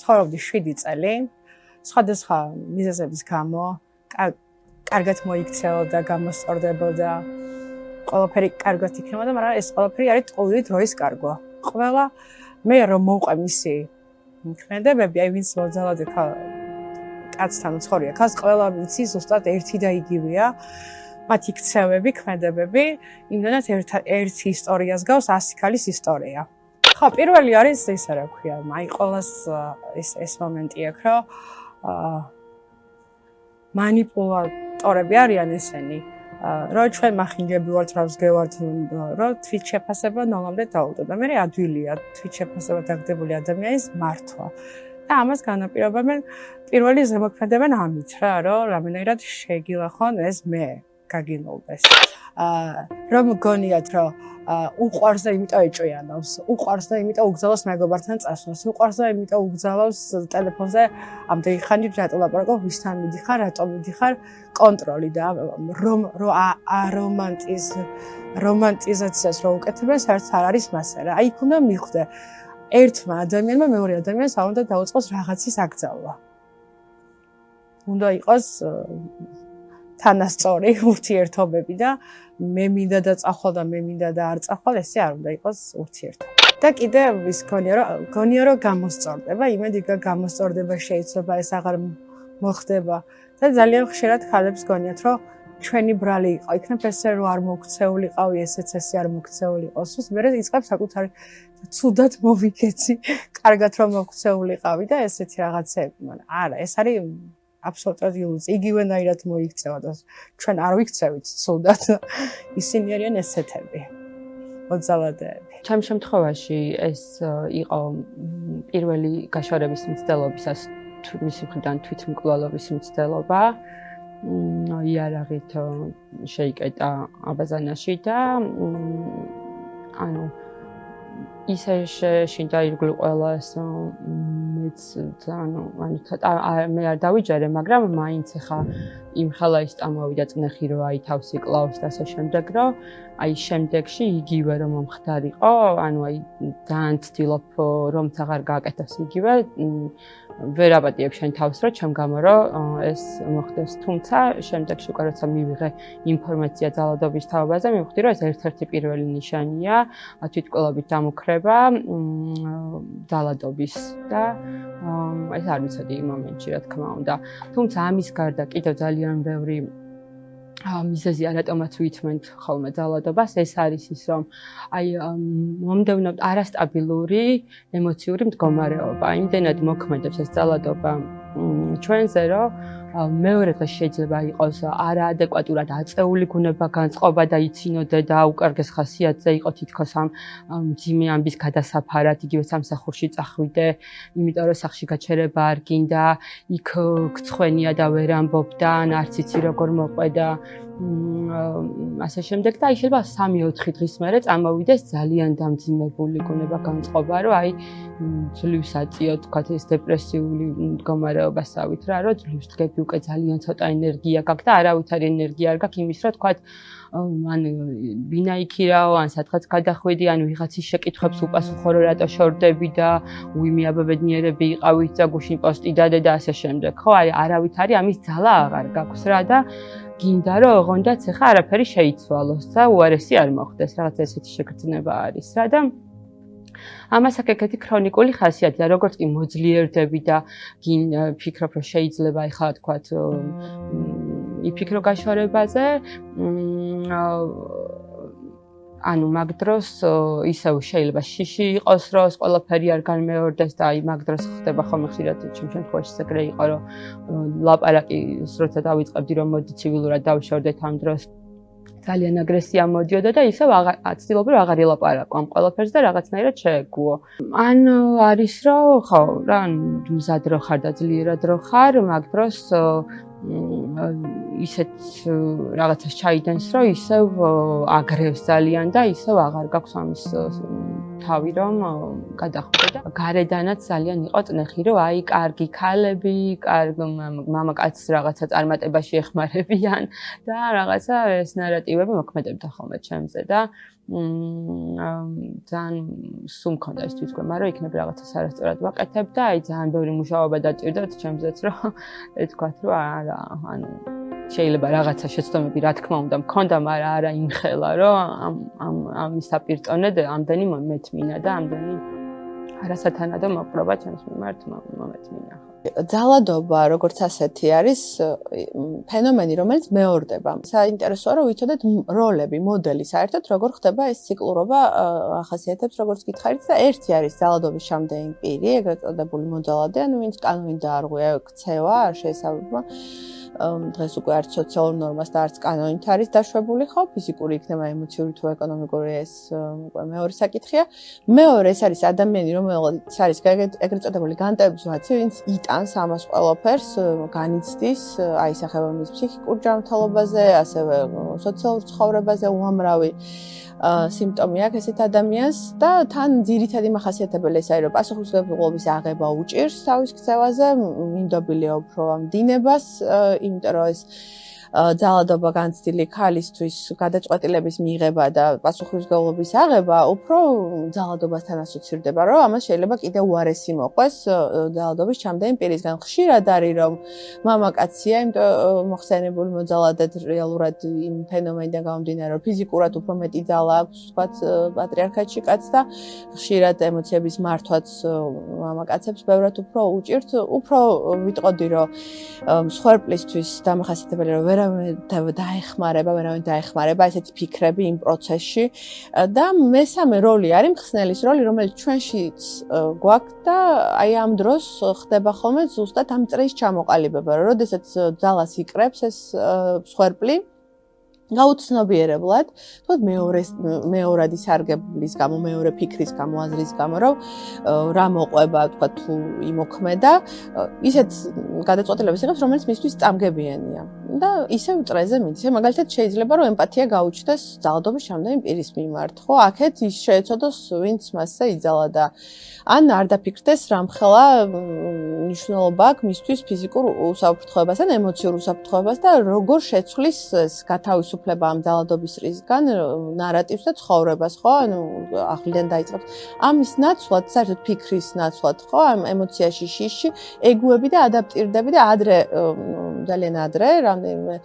ცხოვრობდი 7 წელი, სხვადასხვა მიზეზების გამო, კარგად მოიქცეოდა, გამოსწორდებოდა, ყველაფერი კარგად იქნებოდა, მაგრამ ეს ყველაფერი არის ტყუილი დროის კარგვა. ყველა მე რომ მოვყვე მისი ქმედებები, აი ვინც მოძალადე კაცთან უცხორია, ქალს ყველა ვიცი ზუსტად ერთი და იგივეა. მათი ქცევები, ქმედებები, იმდენად ერთ ისტორიას გავს 100 ქალის ისტორია. ხო, პირველი არის ისა რა ქვია, აი ყოველას ეს მომენტი აქვს, რომ მანიპულატორები არიან ესენი, რომ ჩვენ მახინჯები ვართ, რა ვსგევართ, რომ თვით შეფასება ნოლამდე დაუწევთ. და მე ადვილია თვით შეფასება დაგდებული ადამიანის მართვა. და ამას განაპირობებენ პირველი ზემოქმედებენ ამით რა, რომ რამენერად შეგილახონ ეს მე გაგინოლდეს. რომ გონიათ, რომ უყვარს და იმიტომ ეჭვიანობს, უყვარს და იმიტომ უგზავნოს მეგობართან წასვლას, უყვარს და იმიტომ უგზავნოს ტელეფონზე ამდენი ხანი რატო ლაპარაკობ, ვისთან მიდიხარ, რატო მიდიხარ, კონტროლი და რომ რომანტიზაციას რო უკეთებენ, საერთოდ არ არის მასე რა. აი იქ უნდა მიხვდე ერთმა ადამიანმა მეორე ადამიანს არ უნდა დაუწყოს რაღაცის აკრძალვა. უნდა იყოს თანასწორი ურთიერთობები და მე მინდა და წახვალ და მე მინდა და არ წახვალ, ესე არ უნდა იყოს ურთიერთობა. და კიდე ის გონია რომ გამოსწორდება, იმედი გამოსწორდება შეიძლება ეს აღარ მოხდება და ძალიან ხშირად ხალებს გონიათ რომ ჩვენი ბრალი იყო, იქნებ ესე რომ არ მოქცეულიყავი, ესეც ესე არ მოქცეულიყო. სულს მერე იწყებს საკუთარი ცუდად მოვიქეცი, კარგად რომ მოქცეულიყავი და ესეთი რაღაცები, მაგრამ არა, ეს არის აბსოლუტურად ილუზია. იგივენაირად მოიქცევა და ჩვენ არ ვიქცევით ცუდად. ისინი არიან ესეთები. მოძალადეები. ჩემ შემთხვევაში ეს იყო პირველი გაშორების მცდელობისას მისი მხრიდან თვითმკვლელობის მცდელობა. იარაღით შეიკეტა აბაზანაში და ანუ ისე შეშინდა ირგვლივ ყველას მეც ანუ მე არ დავიჯერე, მაგრამ მაინც ახლა იმ ხელა ის წამოვიდა წნეხი რომ აი თავს იკლავს და ასე შემდეგ, რომ აი შემდეგში იგივე რომ მომხდარიყო, ანუ აი ძალიან ვცდილობ რომ აღარ გააკეთოს იგივე, ვერ აპატიებ შენ თავს რომ ჩემ გამო რომ ეს მოხდეს, თუმცა შემდეგში უკვე როცა მივიღე ინფორმაცია ძალადობის თაობაზე, მივხვდი რომ ეს ერთ-ერთი პირველი ნიშანია თვითმკვლელობით დამუქრება ძალადობის და ეს არ ვიცოდი იმ მომენტში რა თქმა უნდა. თუმცა ამის გარდა კიდევ ძალიან ბევრი მიზეზია რატომაც ვითმენთ ხოლმე ძალადობას, ეს არის ის რომ აი მომდევნო არასტაბილური ემოციური მდგომარეობა, იმდენად მოქმედებს ეს ძალადობა ჩვენზე, რომ მეორე დღეს შეიძლება იყოს არაადეკვატურად აწეული გუნება განწყობა და იცინოდე და უკარგეს ხასიათზე იყო თითქოს ამ მძიმე ამბის გადასაფარად იგივე სამსახურში წახვიდე, იმიტომ რომ სახლში გაჩერება არ გინდა, იქ გცხვენია და ვერ ამბობდა, არც იცი როგორ მოყვედა ასე შემდეგ და აი შეიძლება 3-4 დღის მერე წამოვიდეს ძალიან დამძიმებული გუნება განწყობა, რომ აი ძლივს აწიო თქვა ეს დეპრესიული მდგომარეობასავით რა, რომ ძლივს დგები უკვე ძალიან ცოტა ენერგია გაქვს და არავითარი ენერგია არ გაქვს იმის, რომ თქვა ან ბინაიქირაო, ან სადღაც გადახვედი, ან ვიღაცის შეკითხვებს უპასუხო, რომ რატო შორდები და უიმია ბედნიერები იყავით და გუშინ პოსტი დადე და ასე შემდეგ. ხო, აი არავითარი ამის ძალა აღარ გაქვს რა და გინდა რომ ოღონდაც ახლა არაფერი შეიცვალოს და უარესი არ მოხდეს, რაღაც ესეთი შეგრძნება არის რა და ამას აქ ეგეთი ქრონიკული ხასიათია, როგორც კი მოძლიერდები და ფიქრობ რომ შეიძლება ახლა თქვათ იფიქრო გაშორებაზე, ანუ მაგ დროს ისევ შეიძლება შიში იყოს, რომ ყველაფერი არ განმეორდეს და აი მაგ დროს ხდება ხოლმე ხშირად ჩემ შემთხვევაში ეგრე იყო, რომ ლაპარაკის როცა დავიწყებდი რომ მოდი ცივილურად დავშორდეთ ამ დროს ძალიან აგრესია მოდიოდა და ისევ აცდილობდი რომ აღარ ელაპარაკო ამ ყველაფერს და რაღაცნაირად შეეგუო. ან არის რომ ხო რა მზად რო ხარ და ძლიერად რო ხარ, მაგ დროს ისეთ რაღაცას ჩაიდენს, რომ ისევ აგრევს ძალიან და ისევ აღარ გაქვს ამის თავი რომ გადახვიდე და გარედანაც ძალიან იყო წნეხი, რომ აი კარგი ქალები, მამაკაცს რაღაცა წარმატებაში ეხმარებიან და რაღაცა ეს ნარატივები მოქმედებდა ხოლმე ჩემზე და ძალიან სულ მქონდა ის თვითგვემა, რომ იქნებ რაღაცას არასწორად ვაკეთებ და აი ძალიან ბევრი მუშაობა დაჭირდათ ჩემზეც, რომ ეთქვათ, რომ არა, ანუ შეიძლება რაღაცა შეცდომები რა თქმა უნდა მქონდა, მაგრამ არა იმხელა, რომ ამის საპირწონედ ამდენი მომეთმინა და ამდენი არასათანადო მოპყრობა ჩემს მიმართ მომეთმინა. ძალადობა როგორც ასეთი არის ფენომენი, რომელიც მეორდება. საინტერესოა რომ ვიცოდეთ როლები, მოდელი საერთოდ როგორ ხდება ეს ციკლურობა ახასიათებს როგორც გითხარით და ერთი არის ძალადობის შამდენი პირი, ეგრეთ წოდებული მოძალადე, ანუ ვინც კანონით დაარღვია ქცევა, არ შეესაბამება დღეს უკვე არც სოციალურ ნორმას და არც კანონით არის დაშვებული ხო, ფიზიკური იქნება, ემოციური თუ ეკონომიკური ეს მეორე საკითხია. მეორე ეს არის ადამიანი, რომელიც არის ეგრეთ წოდებული განტევების ვაცი, ვინც იტანს ამას ყველაფერს, განიცდის, აისახება მის ფსიქიკურ ჯანმრთელობაზე, ასევე სოციალურ ცხოვრებაზე უამრავი სიმპტომი აქვს ესეთ ადამიანს და თან ძირითადი მახასიათებელი ეს არის, რომ პასუხისმგებლობის აღება უჭირს თავის ქცევაზე, მინდობილია უფრო ამ დინებას, იმიტომ რომ ეს ძალადობა განცდილი ქალისთვის გადაწყვეტილების მიღება და პასუხისმგებლობის აღება უფრო ძალადობასთან ასოცირდება, რომ ამას შეიძლება კიდევ უარესი მოყვეს ძალადობის ჩამდენი პირისგან. ხშირად არის რომ მამაკაცია, იმიტომ მოხსენებული მოძალადედ რეალურად იმ ფენომენიდან გამომდინარე, რომ ფიზიკურად უფრო მეტი ძალა აქვს, ვთქვათ, პატრიარქატში კაცს და ხშირად ემოციების მართვაც მამაკაცებს ბევრად უფრო უჭირთ, უფრო ვიტყოდი, რომ მსხვერპლისთვის დამახასიათებელი რომ ვერავინ დაეხმარება ესეთი ფიქრები იმ პროცესში და მესამე როლი არის მხსნელის როლი, რომელიც ჩვენშიც გვაქვს და აი ამ დროს ხდება ხოლმე ზუსტად ამ წრის ჩამოყალიბება, რომ როდესაც ძალას იკრებს ეს მსხვერპლი გაუცნობიერებლად, თქო მეორადი სარგებლის გამო, მეორე ფიქრის გამო, აზრის გამო, რომ რა მოყვება, თქო თუ იმოქმედა, ისეთ გადაწყვეტილებას იღებს, რომელიც მისთვის წამგებიანია. და ისევ წრეზე მიდის. მაგალითად შეიძლება რომ ემპათია გაუჩნდეს ძალადობის შამდენი პირის მიმართ, ხო? აქეთ ის შეეცოდოს, ვინც მასზე იძალა და ან არ დაფიქრდეს რამხელა მნიშვნელობა აქვს მისთვის ფიზიკურ უსაფრთხოებას ან ემოციურ უსაფრთხოებას და როგორ შეცვლის ეს გათავისუფლება ამ ძალადობის რისკიდან ნარატივს და ცხოვრებას, ხო? ანუ ახლიდან დაიწყებს. ამის ნაცვლად, საერთოდ ფიქრის ნაცვლად, ხო? ამ ემოციაში შიში ეგუები და ადაპტირდები და ადრე ძალიან ადრე, რამდენიმე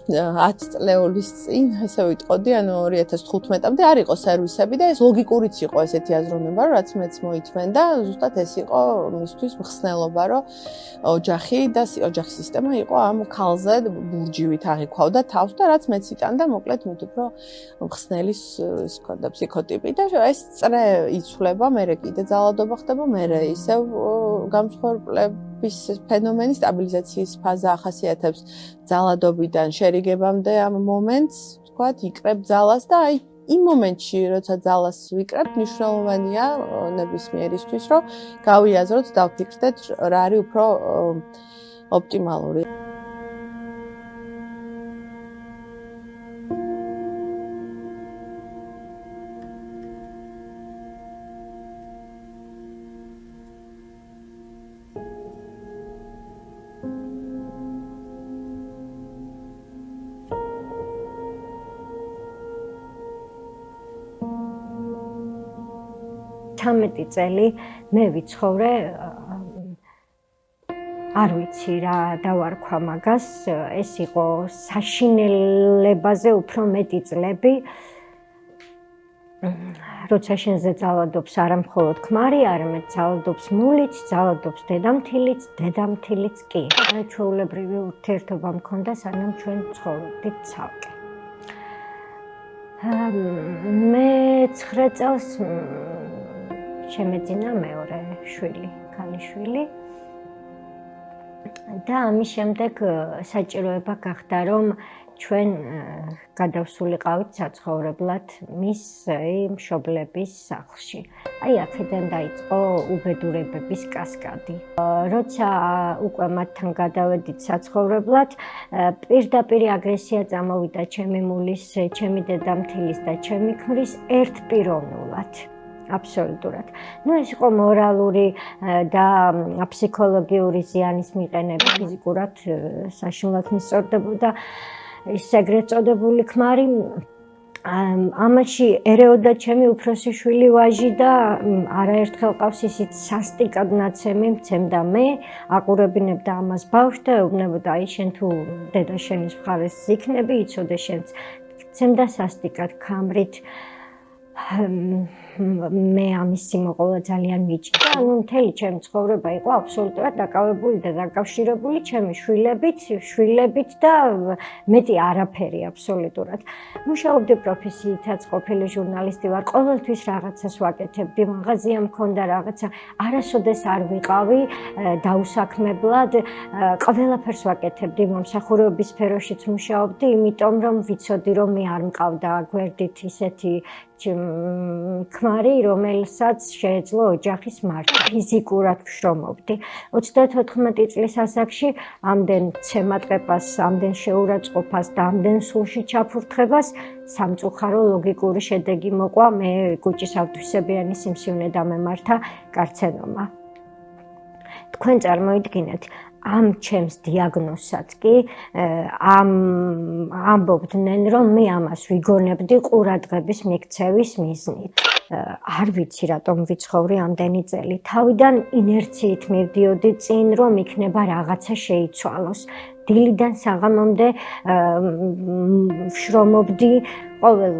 10 წლეულის წინ, ესე ვიტყოდი, ანუ 2015-მდე არ იყო სერვისები და ეს ლოგიკურიც იყო ესეთი აზროვნება, რაც მეც მოითმენდა, ზუსტად ეს იყო მისთვის მხსნელობა, რომ ოჯახი და ოჯახის სისტემა იყო ამ ქალზე ბურჯივით აღიქვავდა თავს და რაც მეც იტანდა, მოკლედ მით უფრო მხსნელის ის ქონდა ფსიქოტიპი და ეს წრე იცვლება, მერე კიდე ძალადობა ხდება, მერე ისევ გამსხვერპლების ფენომენი სტაბილიზაციის ფაზა ახასიათებს ძალადობიდან შერიგებამდე ამ მომენტს, ვთქვათ, იკრებ ძალას და აი იმ მომენტში, როცა ძალას ვიკრებ, მნიშვნელოვანია ნებისმიერისთვის, რომ გავიაზროთ, დავფიქრდეთ, რა არის უფრო ოპტიმალური. წელი მე ვიცხოვრე არ ვიცი რა დავარქვა მაგას, ეს იყო საშინელებაზე უფრო მეტი წლები, როცა შენზე ძალადობს არა მხოლოდ ქმარი, არამედ ძალადობს მულიც, ძალადობს დედამთილიც, დედამთილიც კი. ჩვეულებრივი ურთიერთობა მქონდა, სანამ ჩვენ ცხოვრობდით ცალკე. მე 9 წელს შემეძინა მეორე შვილი, ქალიშვილი. და ამის შემდეგ საჭიროება გახდა, რომ ჩვენ გადავსულიყავით საცხოვრებლად მის მშობლების სახლში. აი აქედან დაიწყო უბედურებების კასკადი. როცა უკვე მათთან გადავედით საცხოვრებლად, პირდაპირ აგრესია წამოვიდა ჩემი მულის, ჩემი დედამთილის და ჩემი ქმრის ერთპიროვნულად. აბსოლუტურად. ეს იყო მორალური და ფსიქოლოგიური ზიანის მიყენება, ფიზიკურად საშინლად მისწორდებოდა ის ეგრეთ წოდებული ქმარი. ამაში ერეოდა ჩემი უფროსი შვილი ვაჟი და არაერთხელ ყავს ისიც სასტიკად ნაცემი მცემდა მე, აყურებინებდა ამას ბავშვს და ეუბნებოდა აი შენ თუ დედა შენის მხარეს იქნები, იცოდე შენც. მცემდა სასტიკად ქამრით. მე ამის სიმოყოლა ძალიან მიჭირდა. მთელი ჩემი ცხოვრება იყო აბსოლუტურად დაკავებული და დაკავშირებული ჩემი შვილებით და მეტი არაფერი აბსოლუტურად. მუშაობდი პროფესიითაც, ყოფილი ჟურნალისტი ვარ, ყოველთვის რაღაცას ვაკეთებდი, მაღაზია მქონდა რაღაცა, არასოდეს არ ვიყავი დაუსაქმებლად, ყველაფერს ვაკეთებდი, მომსახურების სფეროშიც მუშაობდი, იმიტომ რომ ვიცოდი რომ მე არ მყავდა გვერდით ისეთი ქმარი, რომელსაც შეეძლო ოჯახის მართვის. ფიზიკურად ვშრომობდი. 34 წლის ასაკში ამდენ ცემატყეპას, ამდენ შეურაცხყოფას და ამდენ სულში ჩაფურთხებას სამწუხარო ლოგიკური შედეგი მოყვა. მე კუჭის ავტვისებიანი სიმსივნე დამემართა კარცენომა. თქვენ წარმოიდგინეთ, ამ ჩემს დიაგნოზსაც კი ამბობდნენ, რომ მე ამას ვიგონებდი ყურადღების მიქცევის მიზნით. არ ვიცი რატომ ვიცხოვრი ამდენი წელი. თავიდან ინერციით მივდიოდი წინ, რომ იქნება რაღაცა შეიცვალოს. დილიდან საღამომდე ვშრომობდი ყოველ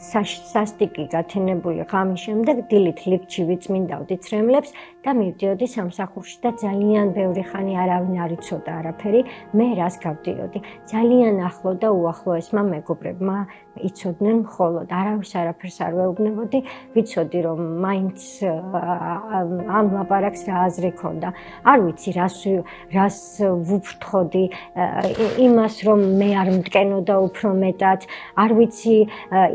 სასტიკი გათენებული ღამის შემდეგ დილით ლიფტში ვიწმინდავდი ცრემლებს და მივდიოდი სამსახურში და ძალიან ბევრი ხანი არავინ არ იცოდა არაფერი, მე რას გავდიოდი. ძალიან ახლო და უახლოესმა მეგობრებმა იცოდნენ მხოლოდ, არავის არაფერს არ ვეუბნებოდი, ვიცოდი რომ მაინც ამ ლაპარაკს რა აზრი ქონდა. არ ვიცი რას ვუფრთხოდი, იმას რომ მე არ მტკენო და უფრო მეტად, არ ვიცი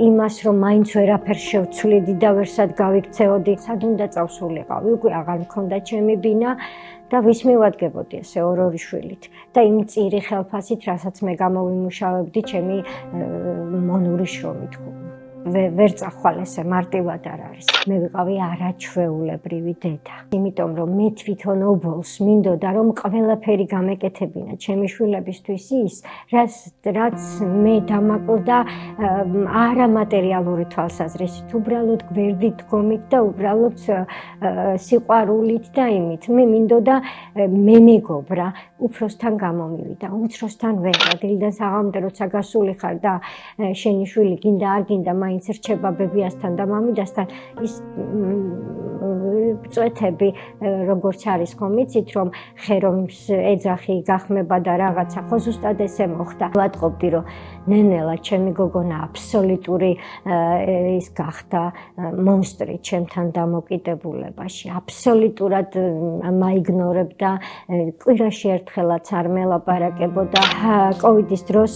იმას რომ მაინც ვერაფერს შევცვლიდი და ვერსად გავიქცეოდი. სად უნდა წავსულიყავი, უკვე აღარ მქონდა ჩემი ბინა და ვის მივადგებოდი ესე ორ-ორი შვილით და იმ წირი ხელფასით, რასაც მე გამოვიმუშავებდი ჩემი მონური შრომით. ვერ წახვალ ესე მარტივად არ არის. მე ვიყავი არაჩვეულებრივი დედა. იმიტომ რომ მე თვითონ ობოლს მინდოდა რომ ყველაფერი გამეკეთებინა ჩემი შვილებისთვის ის, რაც მე დამაკლდა არამატერიალური თვალსაზრისით, უბრალოდ გვერდით დგომით და უბრალოდ სიყვარულით და იმით. მე მინდოდა მე მეგობრა უფროსთან გამომივიდა, უმცროსთან ვერა. დილიდან საღამომდე როცა გასული ხარ და შენი შვილი გინდა არ გინდა მაინც რჩება ბებიასთან და მამიდასთან, ის წვეთები როგორც არის ხომ იცით რომ ხერომს ეძახი გახმება და რაღაცა, ხო ზუსტად ესე მოხდა. ვატყობდი რომ ნენელა ჩემი გოგონა აბსოლუტური ის გახდა მონსტრი ჩემთან დამოკიდებულებაში. აბსოლუტურად მაიგნორებდა, კვირაში ერთხელაც არ მელაპარაკებოდა. კოვიდის დროს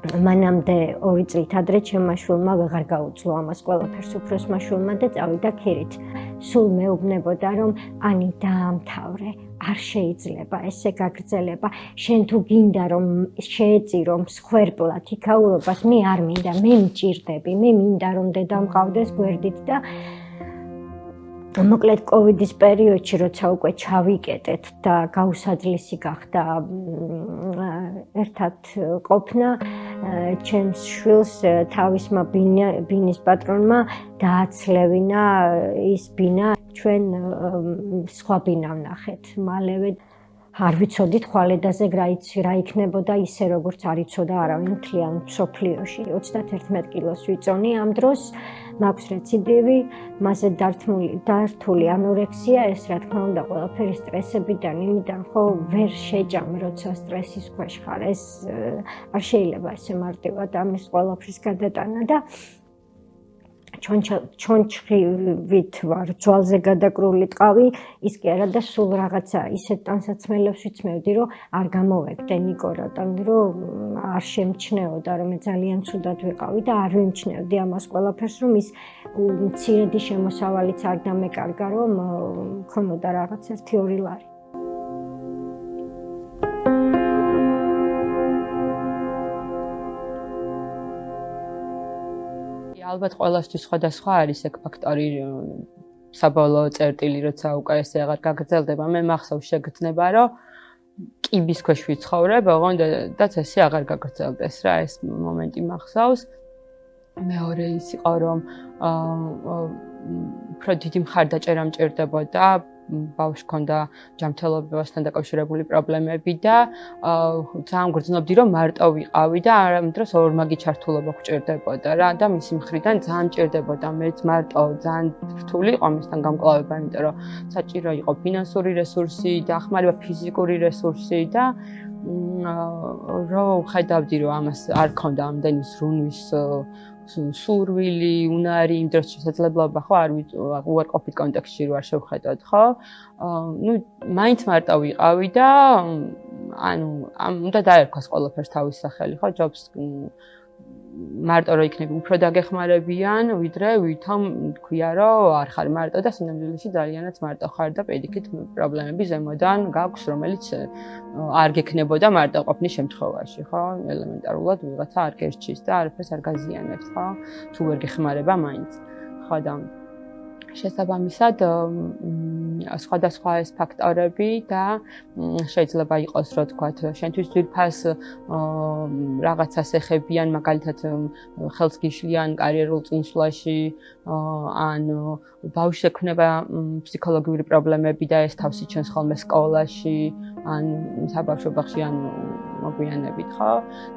მანამდე 2 წლით ადრე ჩემმა შვილმა ვეღარ გაუძლო ამას ყველაფერს უფროსმა შვილმა და წავიდა ქირით. სულ მეუბნებოდა რომ ანი დაამთავრე, არ შეიძლება ესე გაგრძელება. შენ თუ გინდა რომ შეეწირო მსხვერპლად იქაურობას, მე არ მინდა, მე მჭირდები, მე მინდა რომ დედა მყავდეს გვერდით და მოკლედ კოვიდის პერიოდში როცა უკვე ჩავიკეტეთ და გაუსაძლისი გახდა ერთად ყოფნა, ჩემს შვილს თავისმა ბინის პატრონმა დააცლევინა ის ბინა, ჩვენ სხვა ბინა ვნახეთ მალევე. არ ვიცოდით ხვალედაზე რა იქნებოდა, ისე როგორც არ იცოდა არავინ მთლიან მსოფლიოში. 31 კილოს ვიწონი ამ დროს, მაქვს რეციდივი, მასზე დართული ანორექსია, ეს რა თქმა უნდა ყველაფერი სტრესებიდან, იმიდან ხო ვერ შეჭამ, როცა სტრესის ქვეშ ხარ, ეს არ შეიძლება ესე მარტივად ამის ყველაფრის გადატანა და ჩონჩხივით ვარ, ძვალზე გადაკრული ტყავი, ის კი არა და სულ რაღაცა ისეთ ტანსაცმელებს ვიცმევდი, რომ არ გამოვეკდე ნიკო რატომ, რომ არ შემჩნეოდა, რომ მე ძალიან ცუდად ვიყავი და არ ვიმჩნევდი ამას ყველაფერს, რომ ის მცირედი შემოსავალიც არ დამეკარგა, რომ მქონოდა რაღაც 1-2 ლარი. ალბათ ყველასთვის სხვადასხვა არის ეგ ფაქტორი საბოლოო წერტილი როცა უკვე ესე აღარ გაგრძელდება მე მახსოვს შეგრძნება რომ კიბის ქვეშ ვიცხოვრებ ოღონდაც ესე აღარ გაგრძელდეს რა ეს მომენტი მახსოვს მეორე ის იყო რომ უფრო დიდი მხარდაჭერა მჭირდებოდა ბავშვს ჰქონდა ჯანმრთელობასთან დაკავშირებული პრობლემები და ძალიან გრძნობდი რომ მარტო ვიყავი და ამ დროს ორმაგი ჩართულობა გვჭირდებოდა რა და მისი მხრიდან ძალიან მჭირდებოდა მეც მარტო ძალიან რთული იყო ამასთან გამკლავება იმიტომ რომ საჭირო იყო ფინანსური რესურსი დახმარება ფიზიკური რესურსი და რომ ხედავდი რომ ამას არ ქონდა ამდენი ზრუნვის სურვილი, უნარი, იმ დროს შესაძლებლობა ხო არ უარყოფით კონტექსტში რო არ შევხედოთ, ხო? ნუ მაინც მარტო ვიყავი და ანუ უნდა დაერქვას ყველაფერს თავის სახელი, ხო? ჯობს მარტო რო იქნები უფრო დაგეხმარებიან, ვიდრე ვითომ თქვია რომ არ ხარ მარტო და სინამდვილეში ძალიანაც მარტო ხარ და პედიქით პრობლემები ზემოდან გაქვს, რომელიც არ გექნებოდა მარტო ყოფნის შემთხვევაში, ხო? ელემენტარულად ვიღაცა არ გერჩის და არაფერს არ გაზიანებს, ხო? თუ ვერ გეხმარება მაინც. ხო და შესაბამისად სხვადასხვა ეს ფაქტორები და შეიძლება იყოს რომ თქვათ შენთვის ძვირფას რაღაცას ეხებიან მაგალითად ხელს გიშლიან კარიერულ წინსვლაში ან ბავშვს ექნება ფსიქოლოგიური პრობლემები და ეს თავს იჩენს ხოლმე სკოლაში ან საბავშვო ბაღში ან მოგვიანებით ხო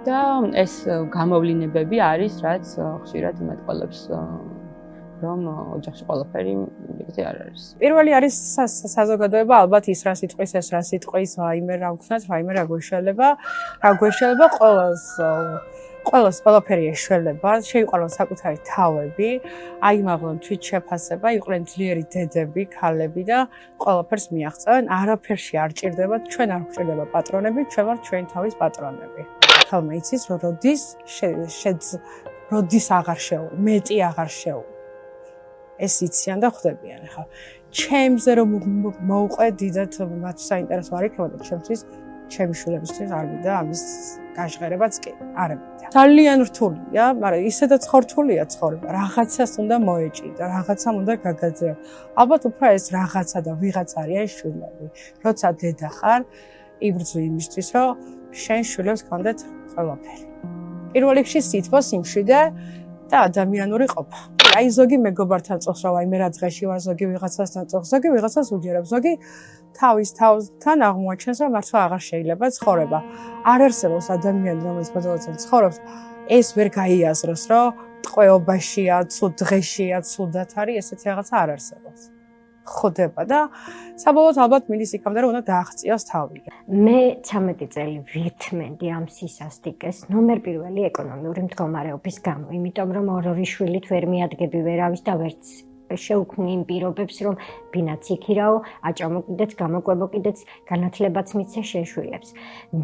და ეს გამოვლინებები არის რაც ხშირად მეტყველებს რომ ოჯახში ყველაფერი მიგზე არ არის. პირველი არის საზოგადოება, ალბათ ის რა სიტყვის, ეს რა სიტყვის, რაიმე რა ვქნათ, რაიმე რა გვეშველება, ყველას ყველაფერი ეშველება, შეიყვანონ საკუთარი თავები, აიმაღლონ თვითშეფასება, იყვნენ ძლიერი დედები, ქალები და ყველაფერს მიაღწევენ, არაფერში არ ჭირდებათ, ჩვენ არ გვჭირდება პატრონები, ჩვენ ვართ ჩვენი თავის პატრონები. ხალხმა იცის, რომ როდის აღარ შეულ, მეტი აღარ შეულ. ეს იციან და ხვდებიან ახლა. ჩემზე რომ მოვყვე დიდად მათ საინტერესო არ იქნებოდა ჩემთვის, ჩემი შვილებისთვის არ მინდა ამის გაჟღერებაც კი არ მინდა. ძალიან რთულია, მაგრამ ისედაც ხორთულია ცხოვრება. რაღაცას უნდა მოეჭიდო, რაღაცამ უნდა გაგაძეო. ალბათ უფრო ეს რაღაცა და ვიღაც არიან შვილები. როცა დედა ხარ, იბრძვი იმისთვის, რომ შენ შვილებს გქონდეთ ყველაფერი. პირველ რიგში სითბოს იმშვიდე და ადამიანური ყოფა. აი ზოგი მეგობართან წოხს რა ვაიმე რა დღეში ვარ ზოგი ვიღაცასთან წოხს ზოგი ვიღაცას უჯერებს ზოგი თავის თავთან აღმოაჩენს რომ მართლა აღარ შეიძლება ცხოვრება არ არსებობს ადამიანი რომელიც ბოდელოცენ ცხოვრობს ეს ვერ გაიაზროს რომ ტყვეობაშია ცუდ დღეშია ცუდად არის ესეთი რაღაცა არ არსებობს ხდება და საბოლოოდ ალბათ მიდის იქამდე რომ უნდა დააღწიოს თავი მე 13 წელი ვირთმენდი ამ სისასტიკეს ნომერ პირველი ეკონომიური მდგომარეობის გამო იმიტომ რომ ორი შვილით ვერ მიადგები ვერავის და ვერც შეუქმნი იმ პირობებს რომ ბინაც იქირაო აჭამოკიდეც გამოკვებოკიდეც განათლებაც მიცე შეშვილებს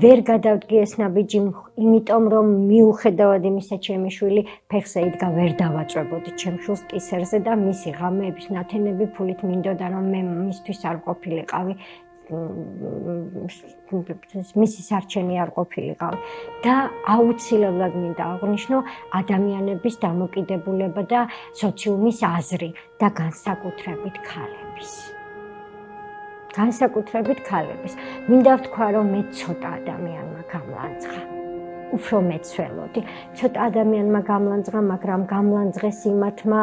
ვერ გადავდგი ეს ნაბიჯი იმიტომ რომ მიუხედავად იმისა ჩემი შვილი ფეხზე იდგა ვერ დავაწვებოდი ჩემ შვილს კისერზე და მისი ღამეების ნათენები ფულით მინდოდა რომ მე მისთვის არ ყოფილიყავი მისი სარჩენი არ ყოფილიყავი და აუცილებლად მინდა აღვნიშნო ადამიანების დამოკიდებულება და სოციუმის აზრი და განსაკუთრებით ქალების. მინდა ვთქვა რომ მე ცოტა ადამიანმა გამლანძღა. უფრო მეც ველოდი. ცოტა ადამიანმა გამლანძღა, მაგრამ გამლანძღეს იმათმა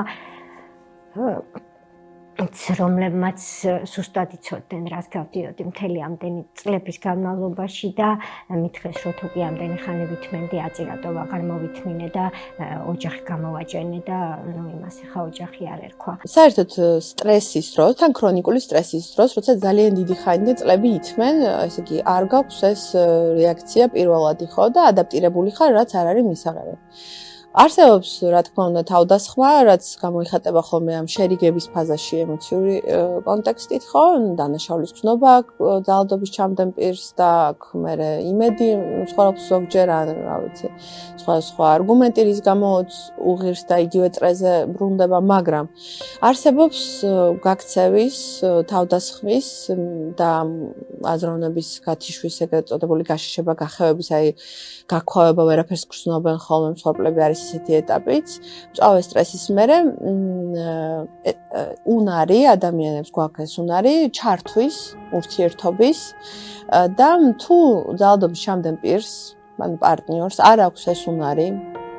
რომლებმაც სუსტად იცოდნენ რას გავდიოდი მთელი ამდენი წლების განმავლობაში და მითხეს რომ თუ კი ამდენი ხანი ვითმენდი აწირატო აღარ მოვითმინე და ოჯახი გამოვაჭენე და ნუ იმას ახლა ოჯახი არ ერქვა. საერთოდ სტრესის დროს, თან ქრონიკული სტრესის დროს, როცა ძალიან დიდი ხანი და წლები ითმენ, ესე იგი არ გაქვს ეს რეაქცია პირველადი ხო და ადაპტირებული ხარ რაც არ არის მისაღები. არსებობს, რა თქმა უნდა, თავდასხმა, რაც გამოიხატება ხოლმე ამ შერიგების ფაზაში ემოციური კონტექსტით, ხო? დანაშაულის გზნობა ძალადობის ჩამდენ პირს და აქ მერე იმედი ცხოვრობს ზოგჯერ, ან რა ვიცი, სხვა არგუმენტი, რის გამოც უღირს და იგივე წრეზე ბრუნდება, მაგრამ არსებობს გაქცევის, თავდასხმის და აზროვნების გათიშვის, ეგრეთ წოდებული გაშიშება, გახევების, აი გაქვავება, ვერაფერს გრძნობენ ხოლმე მსხვერპლები არის ესეთი ეტაპიც. მწვავე სტრესის მერე უნარი, ადამიანებს გვაქვს ეს უნარი, ჩართვის, ურთიერთობის და თუ ძალადობის ჩამდენ პირს, ანუ პარტნიორს არ აქვს ეს უნარი,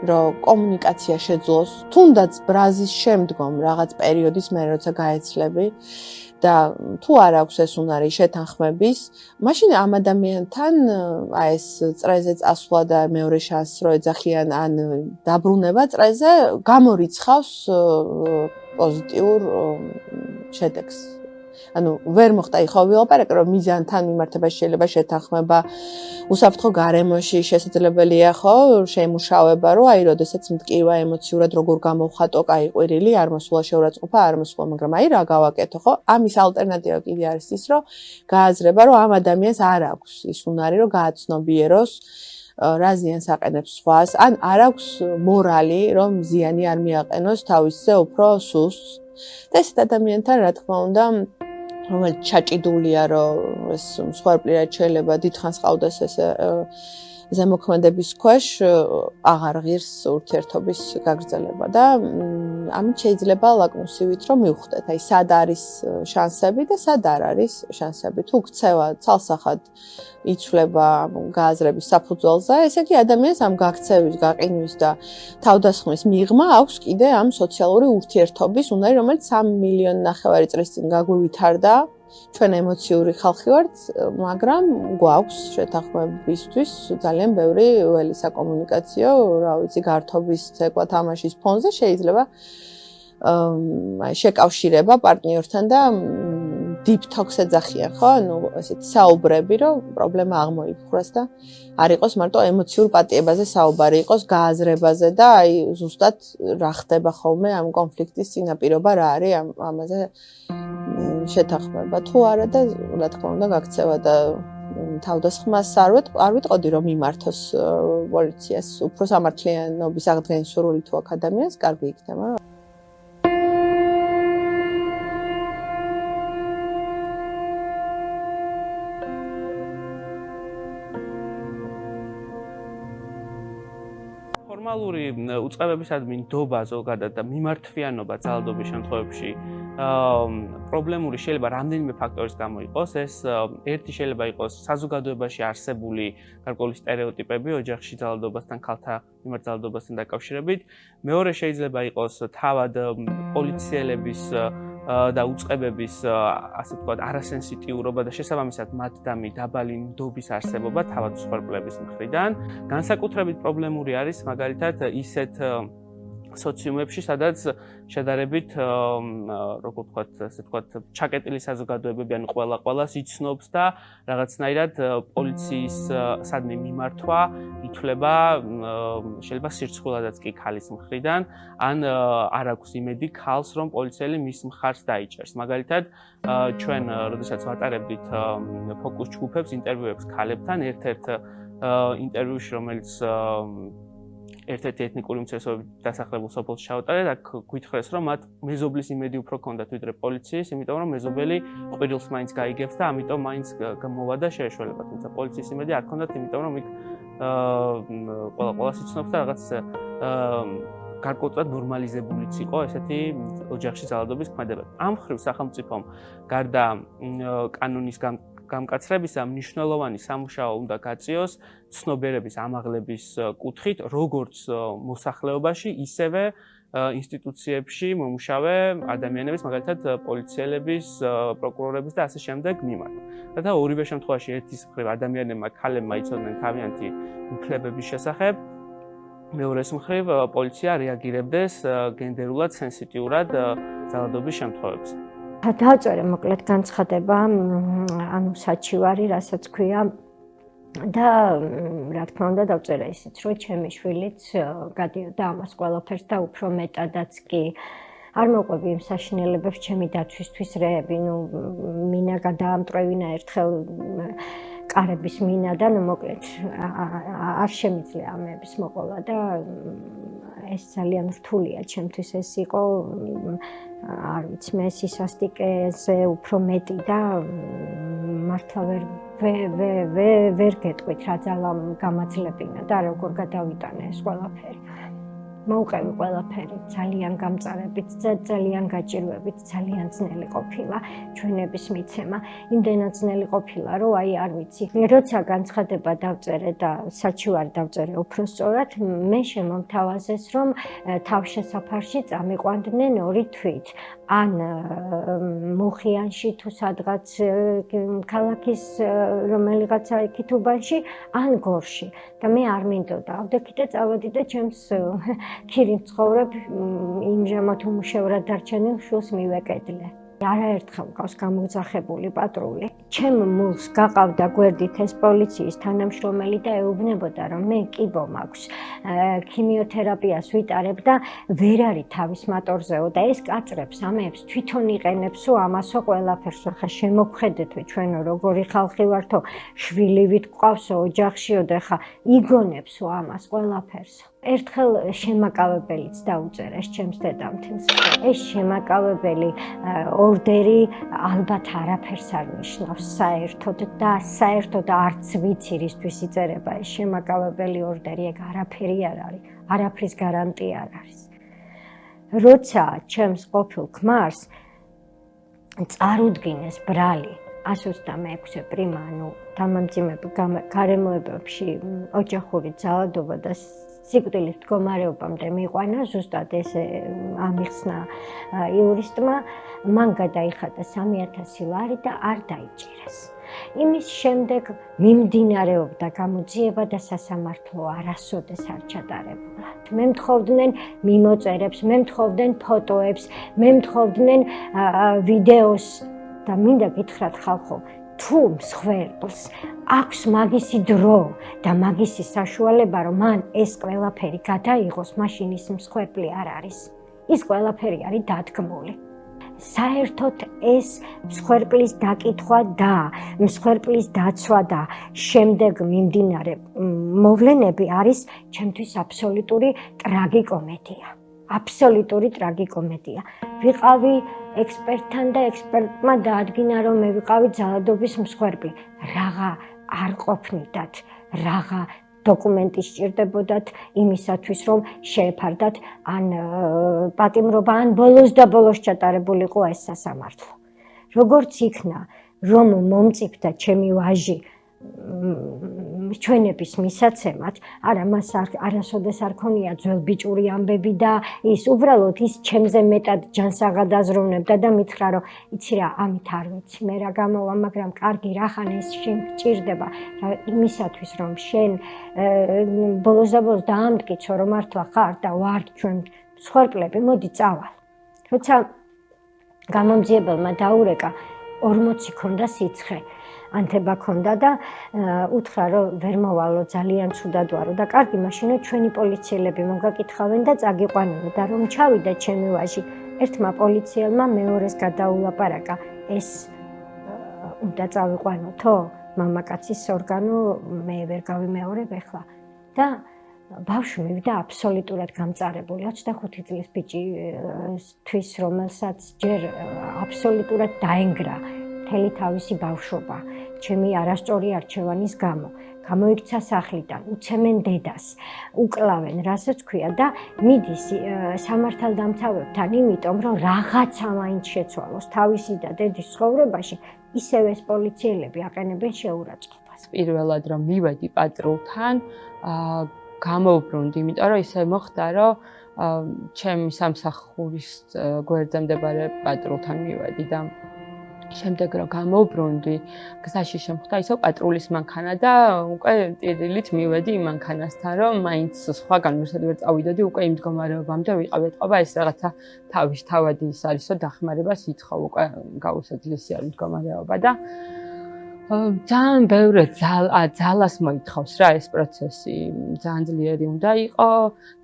რომ კომუნიკაცია შეძლოს, თუნდაც ბრაზის შემდგომ რაღაც პერიოდის მერე როცა გაეცლები და თუ არ აქვს ეს უნარი შეთანხმების, მაშინ ამ ადამიანთან აი ეს წრეზე წასვლა და მეორე შანსს რო ეძახიან ან დაბრუნება წრეზე გამორიცხავს პოზიტიურ შედეგს. ანუ ვერ მოხდა იხო ვილაპარაკე რომ მიზანთან მიმართებაში შეიძლება შეთანხმება უსაფრთხო გარემოში შესაძლებელია ხო შემუშავება რომ აი როდესაც მტკივა ემოციურად როგორ გამოვხატო კაი ყვირილი არ მოსულა შეურაცხყოფა არ მოსულა მაგრამ აი რა გავაკეთო ხო ამის ალტერნატივა კიდე არის ის რომ გააზრება რომ ამ ადამიანს არ აქვს ის უნარი რომ გააცნობიეროს რა ზიანს აყენებს სხვას ან არ აქვს მორალი რომ ზიანი არ მიაყენოს თავისზე უფრო სუსტს და ეს ადამიანთან რა თქმა უნდა რომელიც ჩაჭიდულია რომ ეს მსხვერპლი რაც შეიძლება დიდხანს ყავდეს ეს ზემოქმედების ქვეშ აღარ ღირს ურთიერთობის გაგრძელება და ამით შეიძლება ლაკმუსივით რომ მივხვდეთ აი სად არის შანსები და სად არ არის შანსები თუ ქცევა ცალსახად იცვლება გააზრების საფუძველზე ესე იგი ადამიანს ამ გაქცევის გაყინვის და თავდასხმის მიღმა აქვს კიდე ამ სოციალური ურთიერთობის უნარი რომელიც 3 მილიონი ნახევარი წლის წინ გაგვივითარდა ჩვენ ემოციური ხალხი ვართ, მაგრამ გვაქვს შეთანხმებისთვის ძალიან ბევრი ველი საკომუნიკაციო, რა ვიცი, გართობის ცეკვა თამაშის ფონზე შეიძლება შეკავშირება პარტნიორთან და deep talks ეძახიან, ხო? ანუ ესეთი საუბრები, რომ პრობლემა აღმოიფხვრას და არ იყოს მარტო ემოციურ პატიებაზე საუბარი, იყოს გააზრებაზე და აი ზუსტად რა ხდება ხოლმე ამ კონფლიქტის წინაპირობა რა არის ამაზე შეთანხმება თუ არა და რა თქმა უნდა გაქცევა და თავდასხმას არ ვიტყოდი რომ მიმართოს პოლიციას უფრო სამართლიანობის აღდგენის სურვილი თუ აქ ადამიანს კარგი იქნება ფორმალური უწყებებისადმი ნდობა ზოგადად და მიმართვიანობა ძალადობის შემთხვევებში პრობლემური შეიძლება რამდენიმე ფაქტორის გამო იყოს. ეს ერთი შეიძლება იყოს საზოგადოებაში არსებული გარკვეული სტერეოტიპები ოჯახში ძალადობასთან, ქალთა მიმართ ძალადობასთან დაკავშირებით. მეორე შეიძლება იყოს თავად პოლიციელების და უწყებების ასე ვთქვათ არასენსიტიურობა და შესაბამისად მათდამი დაბალი ნდობის არსებობა თავად მსხვერპლების მხრიდან. განსაკუთრებით პრობლემური არის მაგალითად ისეთ სოციუმებში, სადაც შედარებით როგორ ვთქვათ, ასე ვთქვათ, ჩაკეტილი საზოგადოებები, ანუ ყველას იცნობს და რაღაცნაირად პოლიციის სადმე მიმართვა ითვლება შეიძლება სირცხვილადაც კი ქალის მხრიდან, ან არ აქვს იმედი ქალს, რომ პოლიციელი მის მხარს დაიჭერს. მაგალითად, ჩვენ როდესაც ვატარებდით ფოკუს ჯგუფებს, ინტერვიუებს ქალებთან, ერთ-ერთ ინტერვიუში, რომელიც ერთ-ერთი ეთნიკური უმცირესობებით დასახლებულ სოფელში ჩავატარეთ, აქ გვითხრეს, რომ მათ მეზობლის იმედი უფრო ჰქონდათ ვიდრე პოლიციის, იმიტომ რომ მეზობელი ყვირილს მაინც გაიგებს და ამიტომ მაინც მოვა და შეეშველება. თუმცა პოლიციის იმედი არ ჰქონდათ, იმიტომ რომ იქ ყველას იცნობს და რაღაც გარკვეულად ნორმალიზებულიც იყო ესეთი ოჯახში ძალადობის ქმედება. ამ მხრივ სახელმწიფომ გარდა კანონის გამკაცრებისა მნიშვნელოვანი სამუშაო უნდა გაწიოს ცნობიერების ამაღლების კუთხით, როგორც მოსახლეობაში, ისევე ინსტიტუციებში მომუშავე ადამიანების, მაგალითად პოლიციელების, პროკურორების და ასე შემდეგ მიმართ. და ორივე შემთხვევაში ერთის მხრივ ადამიანებმა, ქალებმა იცოდნენ თავიანთი უფლებების შესახებ, მეორეს მხრივ პოლიცია რეაგირებდეს გენდერულად სენსიტიურად ძალადობის შემთხვევებზე. დავწერე მოკლედ განცხადება, ანუ საჩივარი, რასაც ქვია და რა თქმა უნდა დავწერა ისიც, რომ ჩემი შვილიც გადიოდა ამას ყველაფერს და უფრო მეტადაც კი არ მოყვები იმ საშინელებებს ჩემი დაცვისთვის რეები, მინა გადაამტვრევინა ერთხელ კარების მინა და მოკლედ არ შემიძლია ამების მოყოლა და ეს ძალიან რთულია ჩემთვის ეს იყო არ ვიცი მე სისასტიკეზე უფრო მეტი და მართლა ვერ გეტყვით რა ძალა გამაძლებინა და როგორ გადავიტანე ეს ყველაფერი. მოვყევი ყველაფერი ძალიან გამწარებით, ძალიან გაჭირვებით, ძალიან ძნელი ყოფილა ჩვენების მიცემა. იმდენად ძნელი ყოფილა, რომ აი არ ვიცი. როცა განცხადება დავწერე და საჩივარი დავწერე უფრო სწორად, მე შემომთავაზეს, რომ თავშესაფარში წამიყვანდნენ 2 თვით. ან მუხიანში თუ სადღაც ქალაქის რომელიღაცა იქითუბანში, ან გორში. და მე არ მინდოდა. ავდექი და წავედი და ჩემს ქირით ცხოვრებ იმჟამად უმუშევრად დარჩენილ შვილს მივეკედლე. არაერთხელ მყავს გამოგძახებული პატრული. ჩემ მულს გაყავდა გვერდით ეს პოლიციის თანამშრომელი და ეუბნებოდა, რომ მე კიბო მაქვს, ქიმიოთერაპიას ვიტარებ და ვერ არის თავის მატორზეო და ეს კაწრებს ამებს თვითონ იყენებსო ამასო ყველაფერსო. ხა შემოგხედეთო ჩვენო როგორი ხალხი ვართო, შვილი ვით გვყავსო ოჯახშიო და ხა იგონებსო ამას ყველაფერსო. ერთხელ შემაკავებელიც დაუწერეს ჩემს დედამთილს. ეს შემაკავებელი ორდერი ალბათ არაფერს არ ნიშნავს საერთოდ და საერთოდ არც ვიცი რისთვის იწერება ეს შემაკავებელი ორდერი, ეგ არაფერი არ არის, არაფრის გარანტია არ არის. როცა ჩემს ყოფილ ქმარს წარუდგინეს ბრალი 126 პრიმა, დამამძიმებ გარემოებებში ოჯახური ძალადობა და სიკვდილის მდგომარეობამდე მიყვანა, ზუსტად ესე ამიხსნა იურისტმა, მან გადაიხადა 3000 ლარი და არ დაიჭირეს. იმის შემდეგ მიმდინარეობდა გამოძიება და სასამართლო არასოდეს არ ჩატარებულა. მე მთხოვდნენ მიმოწერებს, მე მთხოვდნენ ფოტოებს, მე მთხოვდნენ ვიდეოს და მინდა გითხრათ ხალხო, თუ მსხვერპლს აქვს მაგისი დრო და მაგისი საშუალება, რომ მან ეს ყველაფერი გადაიღოს, მაშინ ის მსხვერპლი არ არის. ის ყველაფერი არის დადგმული. საერთოდ ეს მსხვერპლის დაკითხვა და მსხვერპლის დაცვა და შემდეგ მიმდინარე მოვლენები არის ჩემთვის აბსოლუტური ტრაგიკომედია. აბსოლუტური ტრაგიკომედია. ვიყავი ექსპერტთან და ექსპერტმა დაადგინა, რომ მე ვიყავი ძალადობის მსხვერპლი. რაღა არ ყოფნიდათ, რაღა დოკუმენტი სჭირდებოდათ იმისათვის, რომ შეეფარდათ ან პატიმრობა, ან ბოლოს და ბოლოს ჩატარებულიყო ეს სასამართლო. როგორც იქნა, რომ მომწიფდა ჩემი ვაჟი ჩვენების მისაცემად, არა მას არასოდეს არ ქონია ძველბიჭური ამბები და ის უბრალოდ ის ჩემზე მეტად ჯანს აღადაზროვნებდა და მითხრა, რომ იცი რა, ამით არ ვიცი მე რა გამოვა, მაგრამ კარგი რახან ეს შენ გჭირდება იმისათვის, რომ შენ ბოლოს და ბოლოს დაამტკიცო, რომ მართლა ხარ და ვართ ჩვენ მსხვერპლები, მოდი წავალ. როცა გამომძიებელმა დაურეკა 40 ქონდა სიცხე. ანთება ქონდა და უთხრა, რომ ვერ მოვალო, ძალიან ცუდად ვარო და კარგი, მაშინო ჩვენი პოლიციელები მოგაკითხავენ და წაგიყვანონ და რომ ჩავიდა ჩემი ვაჟი, ერთმა პოლიციელმა მეორეს გადაულაპარაკა, ეს უნდა წავიყვანოთო, მამაკაცის ორგანო, მე ვერ გავიმეორებ ახლა და ბავშვი მივიდა აბსოლუტურად გამწარებული, 25 წლის ბიჭისთვის, რომელსაც ჯერ აბსოლუტურად დაენგრა მთელი თავისი ბავშვობა, ჩემი არასწორი არჩევანის გამო. გამოიქცა სახლიდან, უცემენ დედას, უკლავენ, რასაც ქვია და მიდის სამართალდამცავებთან, იმიტომ რომ რაღაცა მაინც შეცვალოს თავისი და დედის ცხოვრებაში, ისევ ეს პოლიციელები აყენებენ შეურაცხყოფას. პირველად რომ მივედი პატრულთან, გამოვბრუნდი, იმიტომ რომ ისე მოხდა, რომ ჩემი სამსახურის გვერდზე მდებარე პატრულთან მივედი და შემდეგ რომ გამოვბრუნდი, გზაში შემხვდა ისო პატრულის მანქანა და უკვე ტირილით მივედი იმ მანქანასთან, რომ მაინც სხვაგან მერსად ვერ წავიდოდი, უკვე იმ მდგომარეობამდე ვიყავი, ეთყობა ეს რაღაცა თავადი ის არისო დახმარებას ითხოვ, უკვე გაუსაძლისი არის მდგომარეობა და ძალიან ბევრი ძალას მოითხოვს რა ეს პროცესი. ძალიან ძლიერი უნდა იყო,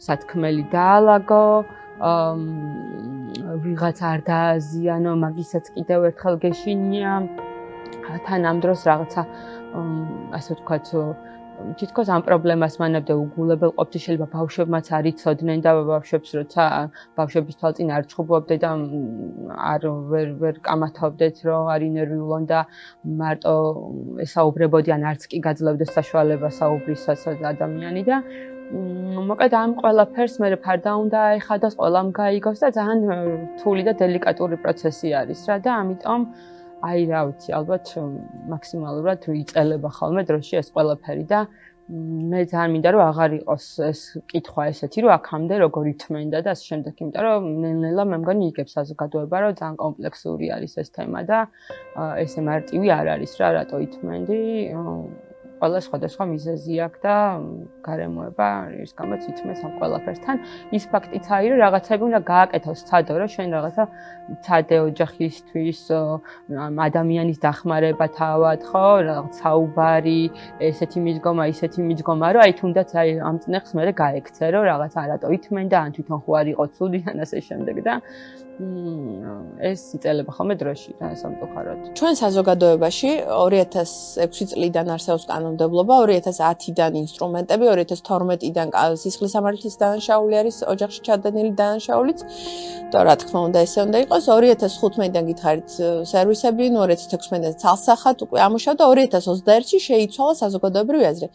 სათქმელი დაალაგო, ვიღაც არ დააზიანო, მაგისაც კიდევ ერთხელ გეშინია. თან ამ დროს რაღაცა ასე ვთქვათ თითქოს ამ პრობლემას მანამდე უგულებელ ყოფთი შეიძლება ბავშვებმაც არ იცოდნენ და ბავშვებს როცა ბავშვების თვალწინ არ ჩხუბობდე და არ ვერ კამათობდეთ რომ არის ნერვიულონ და მარტო ესაუბრებოდიან არც კი გაძლევდეს საშუალება საუბრისას ადამიანი და მოკლედ ამ ყველაფერს მე ფარდა უნდა ეხადოს ყველამ გაიგოს და ძალიან რთული და დელიკატური პროცესი არის რა და ამიტომ აი რა ვიცი ალბათ მაქსიმალურად ვიწყელება ხოლმე დროში ეს ყველაფერი და მე ძალიან მინდა რომ აღარ იყოს ეს კითხვა ესეთი რომ აქამდე როგორ ითმენდა და ასე შემდეგ იმიტომ რომ ნელ-ნელა მე მგონი იგებს საზოგადოება რომ ძალიან კომპლექსური არის ეს თემა და ესე მარტივი არ არის რა რატო ითმენდი ყველა სხვადასხვა მიზეზი აქვს და გარემოება ის გამოც ითმეს ამ ყველაფერსთან ის ფაქტიც არის რომ რაღაცები უნდა გააკეთოს ცადო რომ შენ რაღაცა ცადე ოჯახისთვის ადამიანის დახმარება თავად ხო რაღაც საუბარი ესეთი მიდგომა ისეთი მიდგომა რომ აი თუნდაც აი ამ წნეხს მე გაექცე რომ რაღაც არატო ითმენდა ან თვითონ ხო არ იყო ცუდი ან ასე შემდეგ და ეს იწელება ხოლმე დროში და სამწუხაროდ. ჩვენ საზოგადოებაში 2006 წლიდან არსებობს კანონმდებლობა, 2010-დან ინსტრუმენტები, 2012-დან სისხლის სამართლის დანაშაული არის ოჯახში ჩადენილი დანაშაულიც. და რა თქმა უნდა ესე უნდა იყოს 2015-დან გითხარით სერვისები, 2016-დან ცალსახად უკვე ამუშავდა 2021-ში შეიცვალა საზოგადოებრივი აზრი.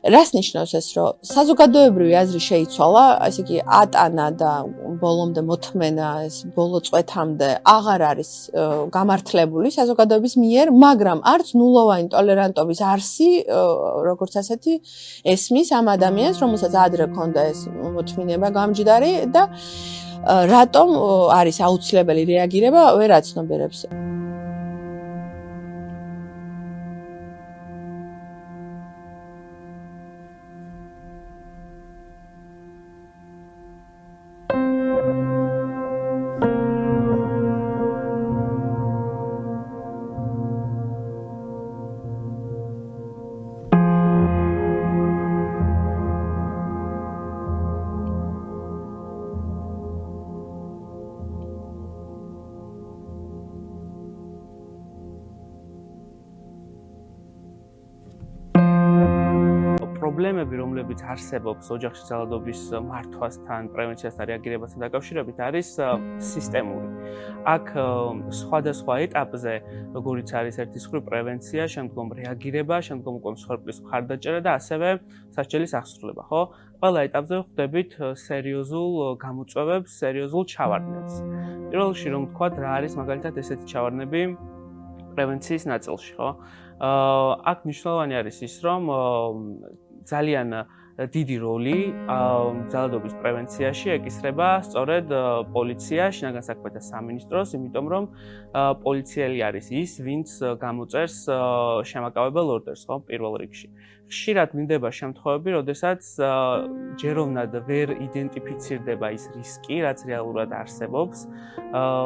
რას ნიშნავს ეს, რომ საზოგადოებრივი აზრი შეიცვალა, ასე იგი ატანა და ბოლომდე მოთმენა ეს ბოლო წვეთამდე აღარ არის გამართლებული საზოგადოების მიერ, მაგრამ არც ნულოვანი ტოლერანტობის არსი, როგორც ასეთი, ესმის ამ ადამიანს, რომელსაც ადრე ჰქონდა ეს მოთმინება გამჯდარი და რატომ არის აუცილებელი რეაგირება, ვერ აცნობიერებს. პრობლემები, რომლებიც არსებობს ოჯახში ძალადობის მართვასთან, პრევენციასთან რეაგირებასთან დაკავშირებით, არის სისტემური. აქ სხვადასხვა ეტაპზე, როგორიც არის ერთის მხრივ პრევენცია, შემდგომ რეაგირება, შემდგომ უკვე მსხვერპლის მხარდაჭერა და ასევე სასჯელის აღსრულება, ხო? ყველა ეტაპზე ხვდებით სერიოზულ გამოწვევებს, სერიოზულ ჩავარდნებს. პირველ რიგში რომ ვთქვათ, რა არის მაგალითად ესეთი ჩავარდნები პრევენციის ნაწილში, ხო? აქ მნიშვნელოვანი არის ის, რომ ძალიან დიდი როლი ძალადობის პრევენციაში ეკისრება სწორედ პოლიცია, შინაგან საქმეთა სამინისტროს, იმიტომ რომ პოლიციელი არის ის, ვინც გამოწერს შემაკავებელ ორდერს, ხო, პირველ რიგში. ხშირად მინდება შემთხვევები, როდესაც ჯეროვნად ვერ იდენტიფიცირდება ის რისკი, რაც რეალურად არსებობს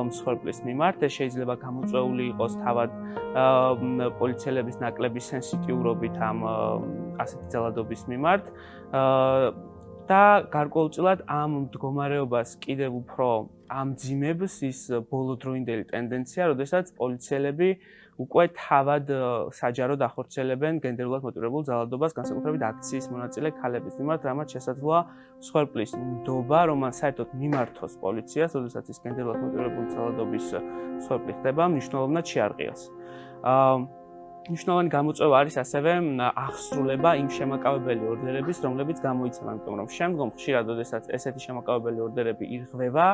მსხვერპლის მიმართ. ეს შეიძლება გამოწვეული იყოს თავად პოლიციელების ნაკლები სენსიტიურობით ამ ასეთი ძალადობის მიმართ. და გარკვეულწილად ამ მდგომარეობას კიდევ უფრო ამძიმებს ის ბოლოდროინდელი ტენდენცია, როდესაც პოლიციელები უკვე თავად საჯაროდ ახორციელებენ გენდერულად მოტივირებულ ძალადობას, განსაკუთრებით აქციის მონაწილე ქალების მიმართ, რამაც შესაძლოა მსხვერპლის ნდობა, რომ მან საერთოდ მიმართოს პოლიციას, როდესაც ის გენდერულად მოტივირებული ძალადობის მსხვერპლი ხდება, მნიშვნელოვნად შეარყიოს. მნიშვნელოვანი გამოწვევა არის ასევე აღსრულება იმ შემაკავებელი ორდერების, რომლებიც გამოიცემა, იმიტომ რომ შემდგომ ხშირად, როდესაც ესეთი შემაკავებელი ორდერები ირღვევა,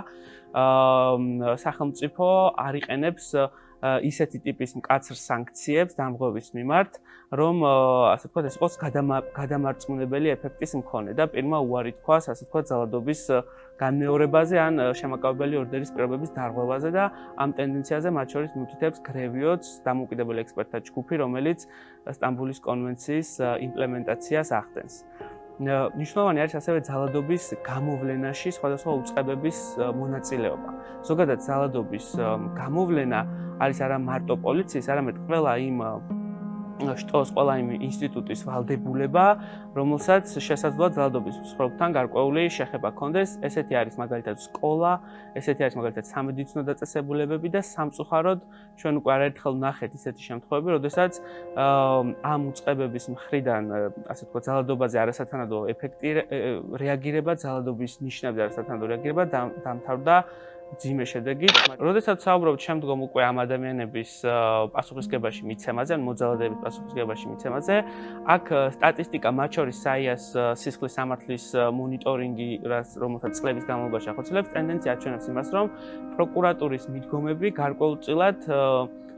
სახელმწიფო არ იყენებს ისეთი ტიპის მკაცრ სანქციებს დამღობის მიმართ, რომ ასე ვთქვათ, ეს იყოს გადამარწმუნებელი ეფექტის მქონე და პირმა უარი თქვას, ასე ვთქვათ, ძალადობის განმეორებაზე ან შემაკავებელი ორდერის პირობების დარღვევაზე და ამ ტენდენციაზე მათ შორის მიუთითებს გრევიოც დამოუკიდებელი ექსპერტთა ჯგუფი, რომელიც სტამბულის კონვენციის იმპლემენტაციას ახდენს. მნიშვნელოვანი არის ასევე ძალადობის გამოვლენაში სხვადასხვა უწყებების მონაწილეობა. ზოგადად ძალადობის გამოვლენა არის არა მარტო პოლიციის, არამედ ყველა იმ შტოს ყველა იმ ინსტიტუტის ვალდებულება, რომელსაც შესაძლოა ძალადობის მსხვერპლთან გარკვეული შეხება ჰქონდეს. ესეთი არის მაგალითად სკოლა, ესეთი არის მაგალითად სამედიცინო დაწესებულებები და სამწუხაროდ ჩვენ უკვე არაერთხელ ვნახეთ ისეთი შემთხვევები, როდესაც ამ უწყებების მხრიდან, ასე ვთქვათ, ძალადობაზე არასათანადო ეფექტი რეაგირება, ძალადობის ნიშნებზე არასათანადო რეაგირება დამთავრდა ძიმე შედეგით. როდესაც საუბრობთ შემდგომ უკვე ამ ადამიანების პასუხისგებაში მიცემაზე, მოძალადების პასუხისგებაში მიცემაზე, აქ სტატისტიკა, მათ შორის SAIA-ს სისხლის სამართლის მონიტორინგი, რომელსაც წლების განმავლობაში ახორციელებს, ტენდენცია აჩვენებს იმას, რომ პროკურატურის მიდგომები გარკვეულწილად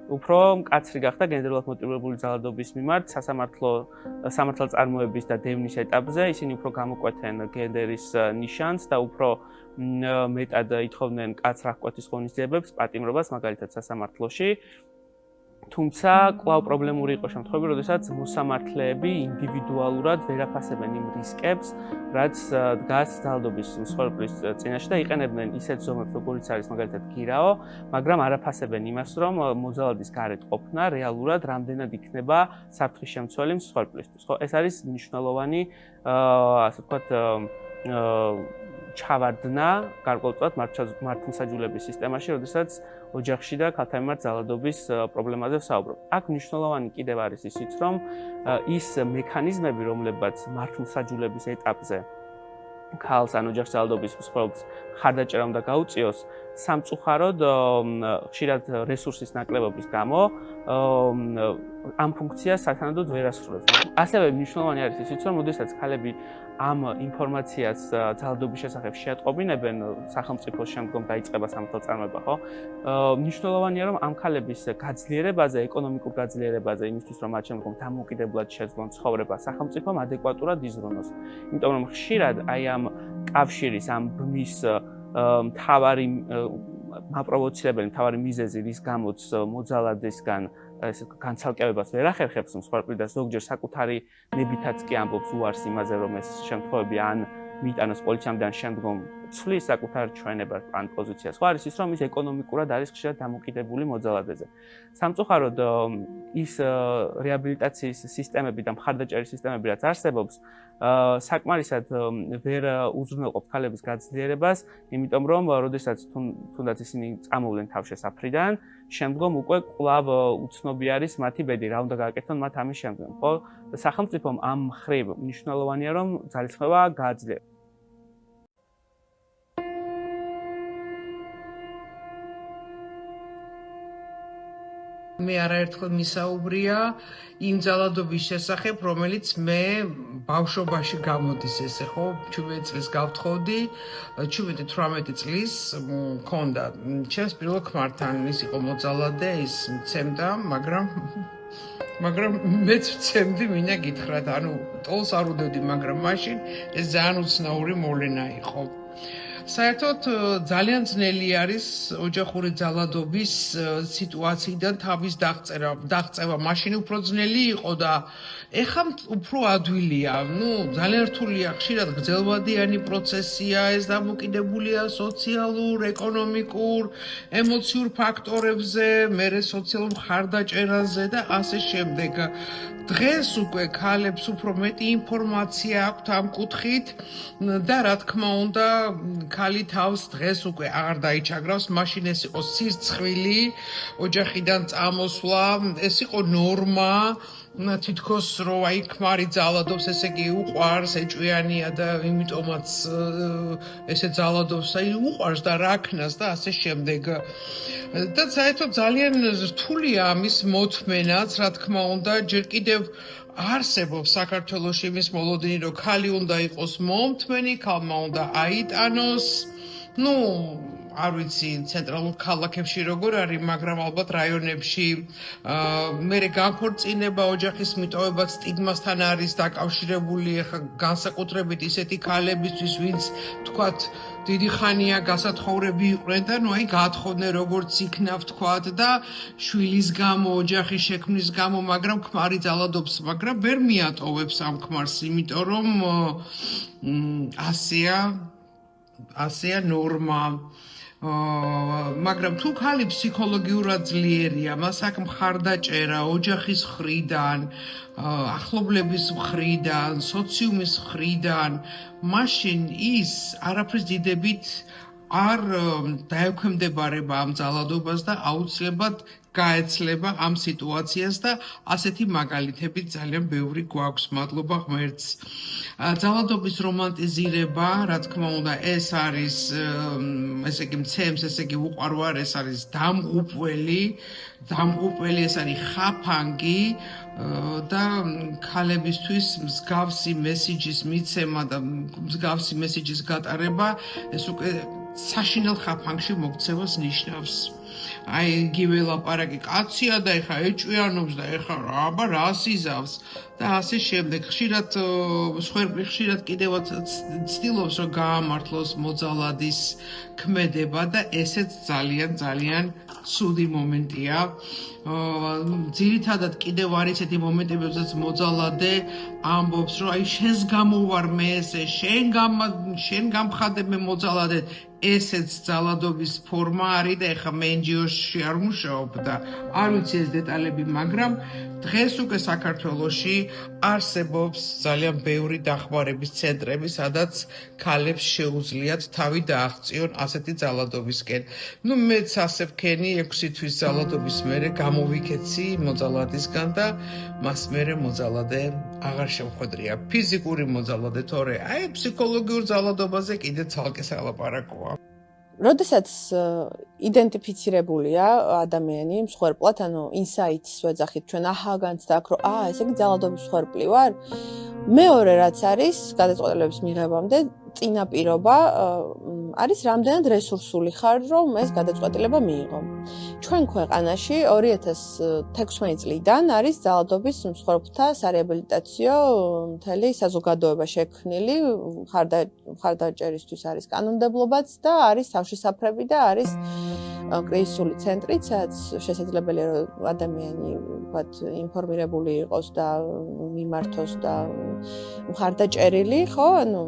უფრო მკაცრი გახდა გენდერულად მოტივირებული ძალადობის მიმართ სამართალწარმოების და დევნის ეტაპზე. ისინი უფრო გამოკვეთენ გენდერის ნიშანს და უფრო მეტად ითხოვდნენ მკაცრ აღკვეთის ღონისძიებებს, პატიმრობას, მაგალითად სასამართლოში. თუმცა კვლავ პრობლემური იყო შემთხვევები, როდესაც მოსამართლეები ინდივიდუალურად ვერ აფასებენ იმ რისკებს, რაც დგას ძალადობის მსხვერპლის წინაშე და იყენებდნენ ისეთ ზომებს, როგორიც არის მაგალითად გირაო, მაგრამ არ აფასებენ იმას, რომ მოძალადის გარეთ ყოფნა რეალურად რამდენად იქნება საფრთხის შემცველი მსხვერპლისთვის. ხო, ეს არის მნიშვნელოვანი, ასე ვთქვათ, ჩავარდნა გარკვეულწილად მართლმსაჯულების სისტემაში, როდესაც ოჯახში და ქალთა მიმართ ძალადობის პრობლემაზე ვსაუბრობ. აქ მნიშვნელოვანი კიდევ არის ისიც, რომ ის მექანიზმები, რომლებიც მართლმსაჯულების ეტაპზე ქალს ან ოჯახში ძალადობის მსხვერპლს ხარდაჭერა უნდა გაუწიოს, სამწუხაროდ ხშირად რესურსის ნაკლებობის გამო ამ ფუნქციას სათანადოდ ვერ ასრულებს. ასევე მნიშვნელოვანი არის ისიც, რომ როდესაც ქალები ამ ინფორმაციას ძალადობის შესახებ შეატყობინებენ, სახელმწიფოს შემდგომ დაიწყება სამართალწარმოება, ხო? მნიშვნელოვანია, რომ ამ ქალების გაძლიერებაზე, ეკონომიკურ გაძლიერებაზე, იმისთვის, რომ მათ შემდგომ დამოუკიდებლად შეძლონ ცხოვრება, სახელმწიფომ ადეკვატურად იზრუნოს. იმიტომ რომ ხშირად აი ამ კავშირის, ამ ბმის მთავარი მაპროვოცირებელი, მთავარი მიზეზი, რის გამოც მოძალადისგან განცალკევებას ვერ ახერხებს მსხვერპლი და ზოგჯერ საკუთარი ნებითაც კი ამბობს უარს იმაზე, რომ ეს შემთხვევები ან მიიტანოს პოლიციამდე, ან შემდგომ ცვლის საკუთარ ჩვენებას ან პოზიციას. ხო არის ის, რომ ის ეკონომიკურად არის ხშირად დამოკიდებული მოძალადეზე. სამწუხაროდ ის რეაბილიტაციის სისტემები და მხარდაჭერის სისტემები, რაც არსებობს, საკმარისად ვერ უზრუნველყოფს ქალების გაძლიერებას, იმიტომ რომ როდესაც თუნდაც ისინი წამოვლენ თავშესაფრიდან, შემდგომ უკვე კვლავ უცნობი არის მათი ბედი, რა უნდა გააკეთონ მათ ამის შემდგომ. ხო, სახელმწიფომ ამ მხრივ მნიშვნელოვანია, რომ ძალისხმევა გააძლიეროს. მე არაერთხელ მისაუბრია იმ ძალადობის შესახებ, რომელიც მე ბავშვობაში გამოდის ესე, ხო, 17 წლის გავთხოვდი, 17-18 წლის მქონდა. ჩემს პირველ ქმართან ის იყო მოძალადე, ის მცემდა, მაგრამ მეც ვცემდი, მინდა გითხრათ, ანუ ტოლს არ უდევდი, მაგრამ მაშინ ეს ძალიან უცნაური მოვლენა იყო. საერთოდ ძალიან ძნელი არის ოჯახური ძალადობის სიტუაციიდან თავის დაღწევა. მაშინ უფრო ძნელი იყო და ეხლა უფრო ადვილია. ძალიან რთულია, ხშირად გრძელვადიანი პროცესია, ეს დამოკიდებულია სოციალურ, ეკონომიკურ, ემოციურ ფაქტორებზე, მერე სოციალურ მხარდაჭერაზე და ასე შემდეგ. დღეს უკვე ქალებს უფრო მეტი ინფორმაცია აქვთ ამ კუთხით და რა თქმა უნდა ქალი თავს დღეს უკვე აღარ დაიჩაგრავს, მაშინ ეს იყო სირცხვილი, ოჯახიდან წამოსვლა, ეს იყო ნორმა, თითქოს რომ აი ქმარი ძალადობს, ესე იგი უყვარს, ეჭვიანია და იმიტომაც ესე ძალადობს, აი უყვარს და რა ქნას და ასე შემდეგ. და საერთოდ ძალიან რთულია ამის მოთმენაც, რა თქმა უნდა, ჯერ კიდევ არსებობს საქართველოში იმის მოლოდინი, რომ ქალი უნდა იყოს მომთმენი, ქალმა უნდა აიტანოს. არ ვიცი, ცენტრალურ ქალაქებში როგორ არის, მაგრამ ალბათ რაიონებში მერე განქორწინება, ოჯახის მიტოვებაც სტიგმასთან არის დაკავშირებული, ახლა განსაკუთრებით ისეთი ქალებისთვის, ვინც თქვათ დიდი ხანია გასათხოვრები იყვნენ და აი გაათხოვდნენ როგორც იქნა ვთქვათ და შვილის გამო, ოჯახის შექმნის გამო, მაგრამ ქმარი ძალადობს, მაგრამ ვერ მიატოვებს ამ ქმარს, იმიტომ რომ ასეა ნორმა. მაგრამ თუ ხალი ფსიქოლოგიურად ძლიერია, მას აქ მხარდაჭერა ოჯახის მხრიდან, ახლობლების მხრიდან, სოციუმის მხრიდან, მაშინ ის არაფრის დიდებით არ დაექვემდებარება ამ ძალადობას და აუცილებლად გაეცლება ამ სიტუაციას და ასეთი მაგალითები ძალიან ბევრი გვაქვს. მადლობა ღმერთს. ძალადობის რომანტიზირება, რა თქმა უნდა, ეს არის ესე იგი მცემს, ესე იგი უყვარვარ, ეს არის დამღუპველი, ეს არის ხაფანგი და ქალებისთვის მსგავსი მესიჯის მიცემა და მსგავსი მესიჯის გატარება ეს უკვე საშინელ ხაფანგში მოქცევას ნიშნავს. აი იგივე ლაპარაკი კაცია და ეხა ეჭვიანობს და ეხა აბა რას იზავს და ასე შემდეგ. ხშირად კიდევაც ცდილობს რომ გაამართლოს მოძალადის ქმედება და ესეც ძალიან ცუდი მომენტია. ძირითადად კიდევ არის ესეთი მომენტები, როდესაც მოძალადე ამბობს, რომ აი შენს გამო ვარ მე ესე, შენ გამხადებ მე მოძალადე. ესეც ძალადობის ფორმა არის და ეხა მე NGO-ში არ მუშაობ და არ ვიცი ეს დეტალები, მაგრამ დღეს უკვე საქართველოში არსებობს ძალიან ბევრი დახმარების ცენტრები, სადაც ქალებს შეუძლიათ თავი დააღწიონ ასეთი ძალადობისკენ. მეც ასე ვქენი 6 თვის ძალადობის მერე გამოვიქეცი მოძალადისგან და მას მერე მოძალადე აღარ შემხვედრია. ფიზიკური მოძალადე თორე აი ფსიქოლოგიურ ძალადობაზე კიდე ცალკე სალაპარაკოა. როდესაც იდენტიფიცირებულია ადამიანი მსხვერპლად, ანუ ინსაიტს ვეძახით ჩვენ აჰაგანცდა აქ რომ ესე იგი ძალადობის მსხვერპლი ვარ. მეორე რაც არის გადაწყვეტილების მიღებამდე წინაპირობა არის რამდენად რესურსული ხარ, რომ ეს გადაწყვეტილება მიიღო. ჩვენ ქვეყანაში 2016 წლიდან არის ძალადობის მსხვერპლთა სარეაბილიტაციო მთელი საზოგადოება შექმნილი, მხარდაჭერისთვის არის კანონმდებლობაც და არის თავშესაფრები და არის კრიზისული ცენტრიც, სადაც შესაძლებელია რომ ადამიანი ვთქვათ ინფორმირებული იყოს და მიმართოს და მხარდაჭერილი, ხო? ანუ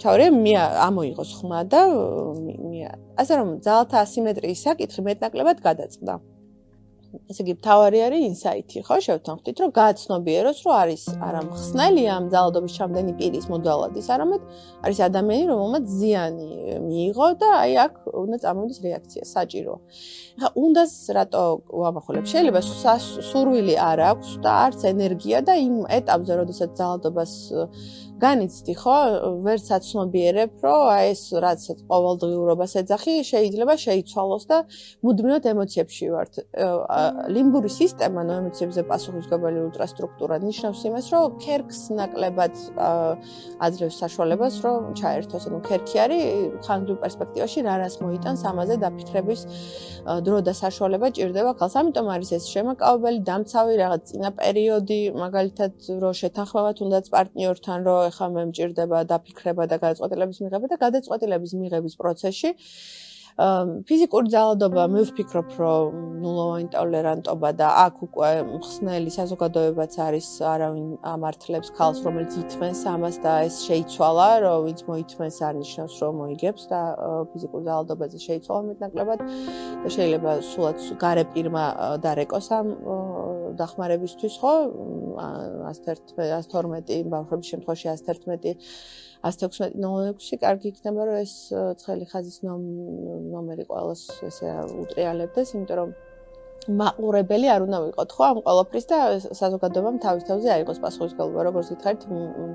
თორემ ამოიღოს ხმა და ასე რომ ძალათა ასიმეტრიის საკითხი მეტნაკლებად გადაწყდა. ესე იგი მთავარი არის ინსაიტი, ხო, შევთანხმდით, რომ გააცნობიეროს, რომ არის არა მხსნელი ამ ძალადობის ჩამდენი პირის მოძალადის, არამედ არის ადამიანი, რომელმაც ზიანი მიიღო და აი აქ უნდა წამოვიდეს რეაქცია, საჭიროა. ეხლა უნდას რატო ვამახვილებ? შეიძლება სურვილი არ აქვს და არც ენერგია და იმ ეტაპზე, როდესაც ძალადობას განიცდი, ხო, ვერ საცნობიერებ, რომ აი ეს რაც ყოველდღიურობას ეძახი, შეიძლება შეიცვალოს და მუდმივად ემოციებში ვართ. ლიმბური სისტემა, ანუ ემოციებზე პასუხისმგებელი ულტრასტრუქტურა ნიშნავს იმას, რომ ქერქს ნაკლებად აძლევს საშუალებას, რომ ჩაერთოს. ანუ ქერქი არის ხანგრძლივ პერსპექტივაში რას მოიტანს ამაზე დაფიქრების დრო და საშუალება ჭირდება ქალს. ამიტომ არის ეს შემაკავებელი, დამცავი რაღაც წინა პერიოდი, მაგალითად, რომ შეთანხმება თუნდაც პარტნიორთან, რომ ეხლა მე მჭირდება დაფიქრება და გადაწყვეტილების მიღება და გადაწყვეტილების მიღების პროცესში ფიზიკური ძალადობა მე ვფიქრობ, რომ ნულოვანი ტოლერანტობა და აქ უკვე მხსნელი საზოგადოებაც არის, არავინ ამართლებს ქალს, რომელიც ითმენს ამას და ეს შეიცვალა, რომ ვინც მოითმენს არ ნიშნავს, რომ მოიგებს და ფიზიკურ ძალადობაზე შეიცვალა მეტნაკლებად და შეიძლება სულაც გარე პირმა დარეკოს ამ დახმარებისთვის, ხო? 112 ბავშვების შემთხვევაში 116 კარგი იქნება, რომ ეს ცხელი ხაზის ნომერი ყველას ესე უტრიალებდეს, იმიტომ რომ მაყურებელი არ უნდა ვიყოთ, ხო, ამ ყველაფრის და საზოგადოებამ თავის თავზე აიღოს პასუხისმგებლობა, როგორც გითხარით,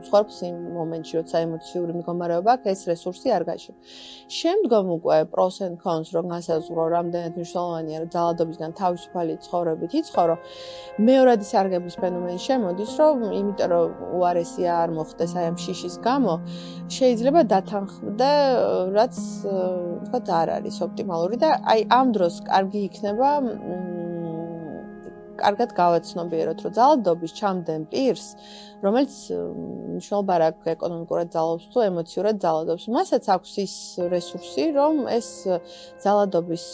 მსხვერპლს იმ მომენტში, როცა ემოციური მდგომარეობა აქვს, ეს რესურსი არ გაიშვა. შემდგომ უკვე pros and cons რომ გასაზღვრო, რამდენად მნიშვნელოვანია, რომ ძალადობისგან თავისუფალი ცხოვრებით იცხოვრო, მეორადი სარგებლის ფენომენი შემოდის, რომ იმიტომ რომ უარესია არ მოხდეს აი ამ შიშის გამო, შეიძლება დათანხმდე, რაც ვთქვათ, არ არის ოპტიმალური და აი ამ დროს კარგი იქნება კარგად გავაცნობიეროთ, რომ ძალადობის ჩამდენ პირს, რომელიც მნიშვნელობა არ აქვს ეკონომიკურად ძალადობს თუ ემოციურად ძალადობს, მასაც აქვს ის რესურსი, რომ ეს ძალადობის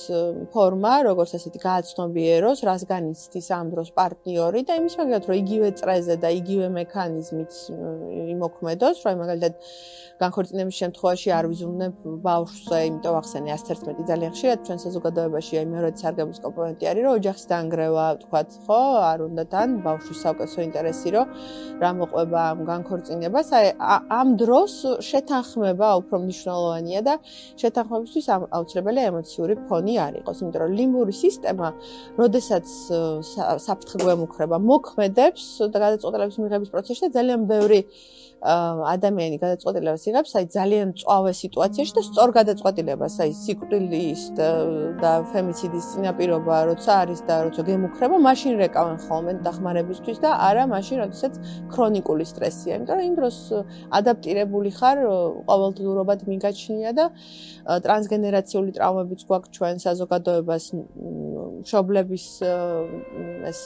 ფორმა, როგორც ასეთი გააცნობიეროს, რას განიცდის ამ დროს პარტნიორი და იმის მაგალითად, რომ იგივე წრეზე და იგივე მექანიზმით იმოქმედოს, რომ მაგალითად განქორწინების შემთხვევაში არ ვიზრუნებ ბავშვზე, იმიტომ ახსენე 111 ძალიან ხშირად ჩვენ საზოგადოებაში აი მეორე სარგებლობის კომპონენტი არის, რომ ოჯახის დანგრევა, თქვათ, ხო, არ უნდა თან ბავშვის საუკეთესო ინტერესი, რომ რა მოყვება ამ განქორწინებას, აი ამ დროს შეთანხმება უფრო მნიშვნელოვანია და შეთანხმებისთვის აუცილებელია ემოციური ფონი არ იყოს, იმიტომ რომ ლიმბური სისტემა, როდესაც საფრთხე გვემუქრება, მოქმედებს და გადაწყვეტილების მიღების პროცესში და ძალიან ბევრი ადამიანი გადაწყვეტილებას იღებს, აი ძალიან მწვავე სიტუაციაში და სწორ გადაწყვეტილებას, აი სიკვდილის და ფემიციდის წინაპირობა როცა არის და როცა გემუქრება, მაშინ რეკავენ ხოლმე დახმარებისთვის და არა მაშინ, როდესაც ქრონიკული სტრესია, იმიტომ რომ იმ დროს ადაპტირებული ხარ, ყოველდღიურობად მიგაჩნია და ტრანსგენერაციული ტრავმებიც გვაქვს ჩვენ საზოგადოებას, მშობლების ეს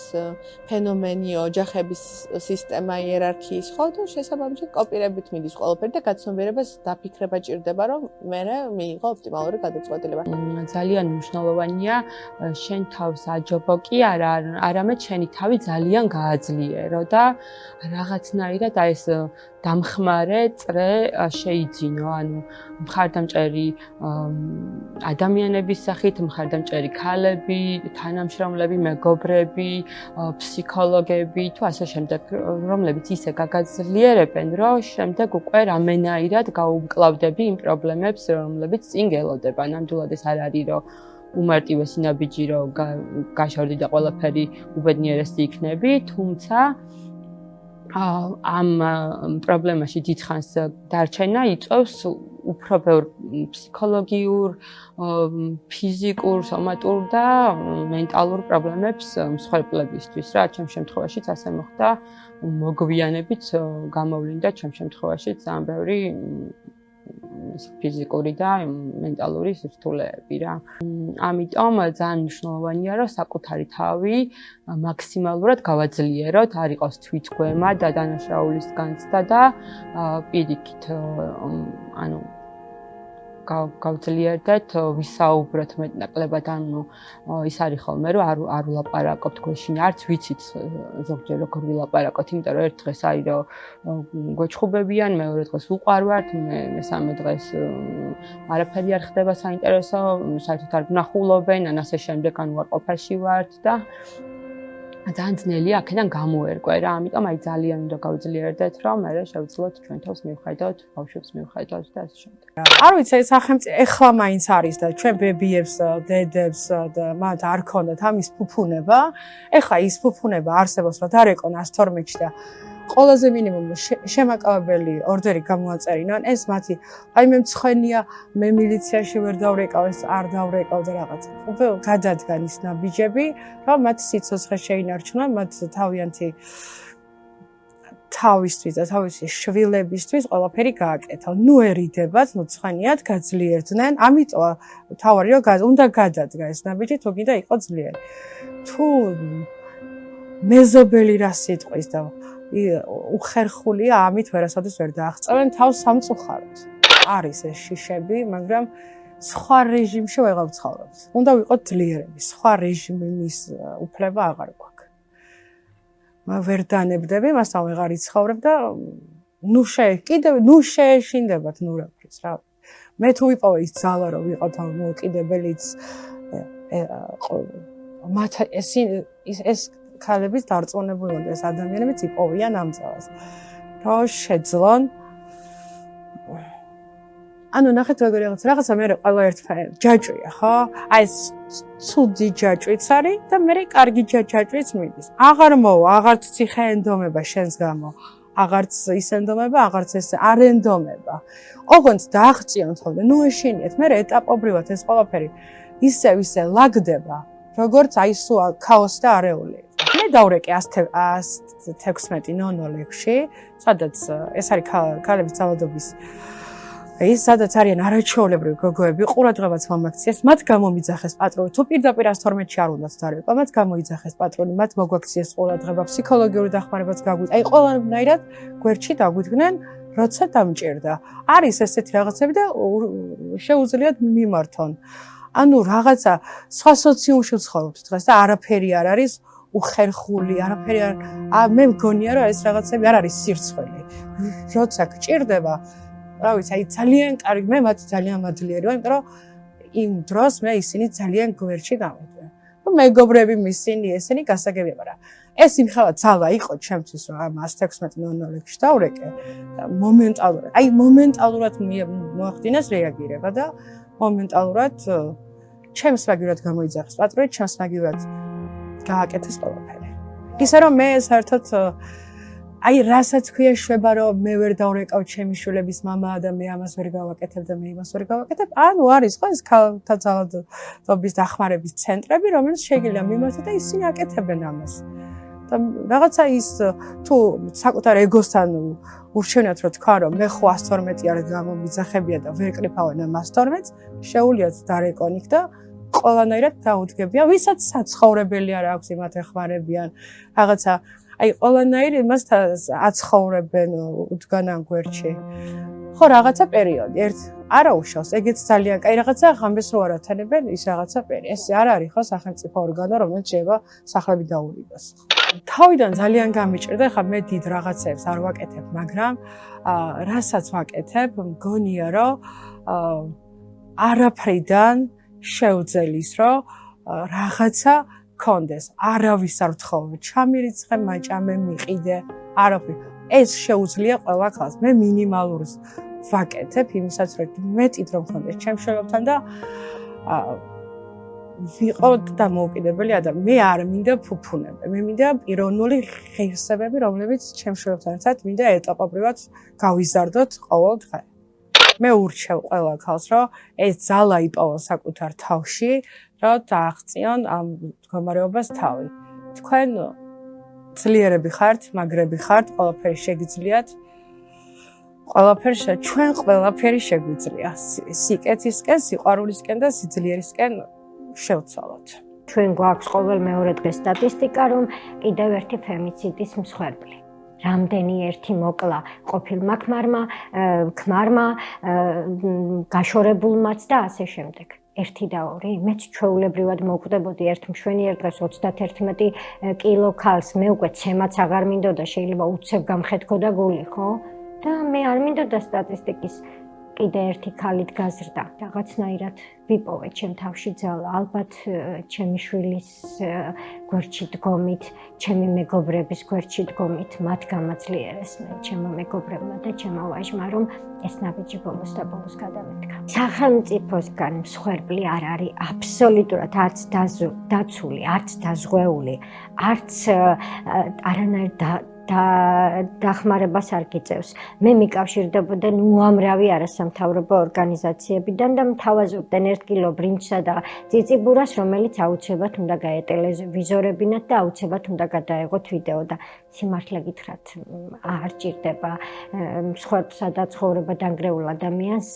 ფენომენი, ოჯახების სისტემა, იერარქიის ხო და შესაბამისად კოპირებით მიდის ყველაფერი და გაცნობიერებას დაფიქრება ჭირდება, რომ მე მიიღო ოპტიმალური გადაწყვეტილება. ძალიან მნიშვნელოვანია შენ თავს აჯობო კი არა, არამედ შენი თავი ძალიან გააძლიერო და რაღაცნაირად აი ეს დამხმარე წრე შეიძინო, ანუ მხარდამჭერი ადამიანების სახით, მხარდამჭერი ქალები, თანამშრომლები, მეგობრები, ფსიქოლოგები თუ ასე შემდეგ, რომლებიც ისე გაგაძლიერებენ, რომ შემდეგ უკვე რამენაირად გაუმკლავდები იმ პრობლემებს, რომლებიც წინ გელოდება. ნამდვილად ეს არ არის, რომ უმარტივესი ნაბიჯი, რომ გაშორდი და ყველაფერი უბედნიერესი იქნები, თუმცა ამ პრობლემაში დიდხანს დარჩენა იწვევს უფრო ბევრ ფსიქოლოგიურ, ფიზიკურ, სომატურ და მენტალურ პრობლემებს მსხვერპლებისთვის, რა, ჩემ შემთხვევაშიც ასე მოხდა, მოგვიანებით გამოვლინდა ჩემ შემთხვევაშიც ძალიან ბევრი ფიზიკური და მენტალური სირთულეები რა. ამიტომ ძალიან მნიშვნელოვანია, რომ საკუთარი თავი მაქსიმალურად გავაძლიეროთ, არ იყოს თვითგვემა და დანაშაულის განცდა და პირიქით, ანუ გავძლიერდეთ, ვისაუბროთ მეტნაკლებად, ანუ ის არის ხოლმე, რომ არ ვლაპარაკობთ გვეშინ, არც ვიცით ზოგჯერ როგორ ვილაპარაკოთ, იმიტომ რომ ერთ დღეს არის რომ გვეჩხუბებიან, მეორე დღეს უყარვართ, მესამე დღეს არაფერი არ ხდება საინტერესო, საერთოდ არ ვნახულობენ, ან ასე შემდეგ, ან უარყოფაში ვართ და ძალიან ძნელია აქედან გამოერკვე რა, ამიტომ აი ძალიან უნდა გავძლიერდეთ, რომ მე შევძლოთ ჩვენ თავს მივხედოთ, ბავშვებს მივხედოთ და ასე შემდეგ. არ ვიცი, სახელმწიფო ეხლა მაინც არის და ჩვენ ბებიებს, დედებს და მათ არ ქონდათ ამის ფუფუნება. ეხლა ის ფუფუნება არსებობს, რომ დარეკონ 112-ში და ყველაზე მინიმუმ შემაკავებელი ორდერი გამოაწერიონ, ეს მათი აი მე მცხენია, მე მილიციაში ვერ დავრეკავ, ეს არ დავრეკავ და რაღაცა. უკვე გადადგან ის ნაბიჯები, რომ მათ სიცოცხლე შეინარჩუნონ, მათ თავიანთი თავისთვის და თავისი შვილებისთვის ყველაფერი გააკეთონ. ნუ ერიდებათ, ნუ ცხენიათ, გაძლიერდნენ. ამიტომ თავარი რომ უნდა გადადგა ეს ნაბიჯი, თუ კიდე იყო ძლიერი. თუ მეზობელი რა სიტყვის და უხერხულია, ამით ვერასოდეს ვერ დააღწევენ თავს სამწუხაროდ. არის ეს შიშები, მაგრამ სხვა რეჟიმში ვეღარ ვცხოვრობთ. უნდა ვიყოთ ძლიერები, სხვა რეჟიმის უფლება აღარ გვაქვს. ვერ დანებდები, მასთან ვეღარ იცხოვრებ და ნუ შეეშინდებათ ნურაფრის რა. მე თუ ვიპოვე ის ძალა, რომ ვიყოთ მოკიდებელიც მათ ეს ქალების დარწმუნებული უნდა ეს ადამიანებიც იპოვიან ამ ძალას. რომ შეძლონ ანუ ნახეთ როგორი რაღაცა მე ყველა ერთფერე ჯაჭვია, ხო? აი ეს ცუდი ჯაჭვიც არის და მე კარგი ჯაჭვიც მიდის. აღარ მოვა, აღარც ციხე ენდომება შენს გამო. აღარც ის ენდომება, აღარც ეს არ ენდომება. ოღონდ დააღწიონ ხოლმე, ნუ ეშინიათ, მე ეტაპობრივად ეს ყველაფერი ისე ლაგდება, როგორც აი სულ ქაოსი და არეული. მე დავრეკე 116 ნონოლეგში, სადაც ეს არის ქალების ძალადობის ის სადაც არიან არაჩვეულებრივი გოგოები, ყურადღებაც მომაქციეს, მათ გამომიძახეს პატრონი. თუ პირდაპირ 112-ში არ უნდათ დარეკვა, მათ გამოიძახეს პატრონი, მათ მოგვაქციეს ყურადღება, ფსიქოლოგიური დახმარებაც გაგვიწია. აი ყველანაირად გვერდში დაგვიდგნენ, როცა დამჭირდა. არის ესეთი რაღაცები და შეუძლიათ მიმართონ. ანუ რაღაცა სხვა სოციუმში ვცხოვრობთ დღეს და არაფერი არ არის უხერხული, არაფერი არ მე მგონია რომ ეს რაღაცები არ არის სირცხველი. როცა გჭირდება რა ვიცი, აი ძალიან კარგი, მე მათ ძალიან მაძლიერია, იმიტომ რომ იმ დროს მე ისინი ძალიან გვერდში გამოდიან. მეგობრები მისინი, ესენი გასაგებია, მაგრამ ეს იმხელა ძალა იყო ჩემთვის, რომ ამ 116:00-ში დავრეკე და მომენტალურად მოახდინეს რეაგირება და მომენტალურად ჩემს მაგივრად გამოიძახეს პატრონი, ჩემს მაგივრად გააკეთეს ყველაფერი. ისე რომ მე საერთოდ აი რასაც ქვია შვება რომ მე ვერ დავრეკავ ჩემი შვილების მამაა და მე ამას ვერ გავაკეთებ და მე იმას ვერ გავაკეთებ. ანუ არის ხო ეს ქალთა ძალადობის დახმარების ცენტრები, რომელიც შეიძლება მიმართოთ და ისინი აკეთებენ ამას. და რაღაცა ის თუ საკუთარ ეგოსთან ურჩევნიათ რომ თქვა რომ მე ხო 112 არ გამომიძახებია და ვერ კრიფავენ ამ 112-ს, შეუულიათ დარეკონ იქ და ყველანაირად დაუდგებიან, ვისაც საცხოვრებელი არ აქვს, იმათ ეხმარებიან. რაღაცა აი ყველანაირ იმას აცხოვრებენ უდგანან გვერდში. ხო რაღაცა პერიოდი, არა უშავს, ეგეც ძალიან კაი რაღაცა, ღამეს რო არ ათანებენ, ის რაღაცა ეს არ არის ხო სახელმწიფო ორგანო, რომელიც შეიძლება სახლები დაურიგოს. თავიდან ძალიან გამიჭირდა, ხა მე დიდ რაღაცებს არ ვაკეთებ, მაგრამ რასაც ვაკეთებ, მგონია რომ არაფრიდან შეუძლის რომ რაღაცა კონდეს, არავის არ ვთხოვე, ჩამირიცხე, მაჭამე, მიყიდე, არაფერი. ეს შეუძლია ყველა ქალს. მე მინიმალურს ვაკეთებ იმისაც, რომ მეტით რომ მქონდეს ჩემს შვილებთან და ვიყოთ დამოუკიდებელი ადამიანი. მე არ მინდა ფუფუნები, მე მინდა პიროვნული ღირსებები, რომლებიც ჩემს შვილებთან ერთად მინდა ეტაპობრივად გავიზარდოთ ყოველ დღე. მე ურჩევ ყველა ქალს, რომ ეს ძალა იპოვონ საკუთარ თავში, რომ დააღწიონ ამ მდგომარეობას თავი. თქვენ ძლიერები ხართ, მაგრები ხართ, ყველაფერი შეგიძლიათ. ჩვენ ყველაფერი შეგვიძლია. სიკეთისკენ, სიყვარულისკენ და სიძლიერისკენ შევცვალოთ. ჩვენ გვაქვს ყოველ მეორე დღეს სტატისტიკა, რომ კიდევ ერთი ფემიციდის მსხვერპლი. რამდენი ერთი მოკლა ყოფილმა ქმარმა, გაშორებულმაც და ასე შემდეგ. 1 და 2, მეც ჩვეულებრივად მოვკვდებოდი ერთ მშვენიერ დღეს 31 კილო ქალს, მე უკვე ცემაც აღარ მინდოდა, შეიძლება უცებ გამხედქოდა გული, ხო? და მე არ მინდოდა სტატისტიკის კიდე ერთი ქალით გაზრდა. რაღაცნაირად ვიპოვე ჩემ თავში ძალა, ალბათ ჩემი შვილის გვერდში დგომით, ჩემი მეგობრების გვერდში დგომით, მათ გამაძლიერეს მე ჩემო მეგობრებმა და ჩემო ვაჟმა, რომ ეს ნაბიჯი ბოლოს და ბოლოს გადამედგა. სახელმწიფოსგან მსხვერპლი არ არის აბსოლუტურად არც დაცული, არც დაზღვეული, არც არანაირ დახმარებას არ გიწევს. მე მიკავშირდებოდნენ უამრავი არასამთავრობო ორგანიზაციებიდან და მთავაზობდნენ 1 კილო ბრინჯსა და წიწიბურას, რომელიც აუცილებლად უნდა გაეტელევიზორებინათ და აუცილებლად უნდა გადაეღოთ ვიდეო და სიმართლე გითხრათ, არ ჭირდება მსხვერპლსა და ცხოვრება დანგრეულ ადამიანს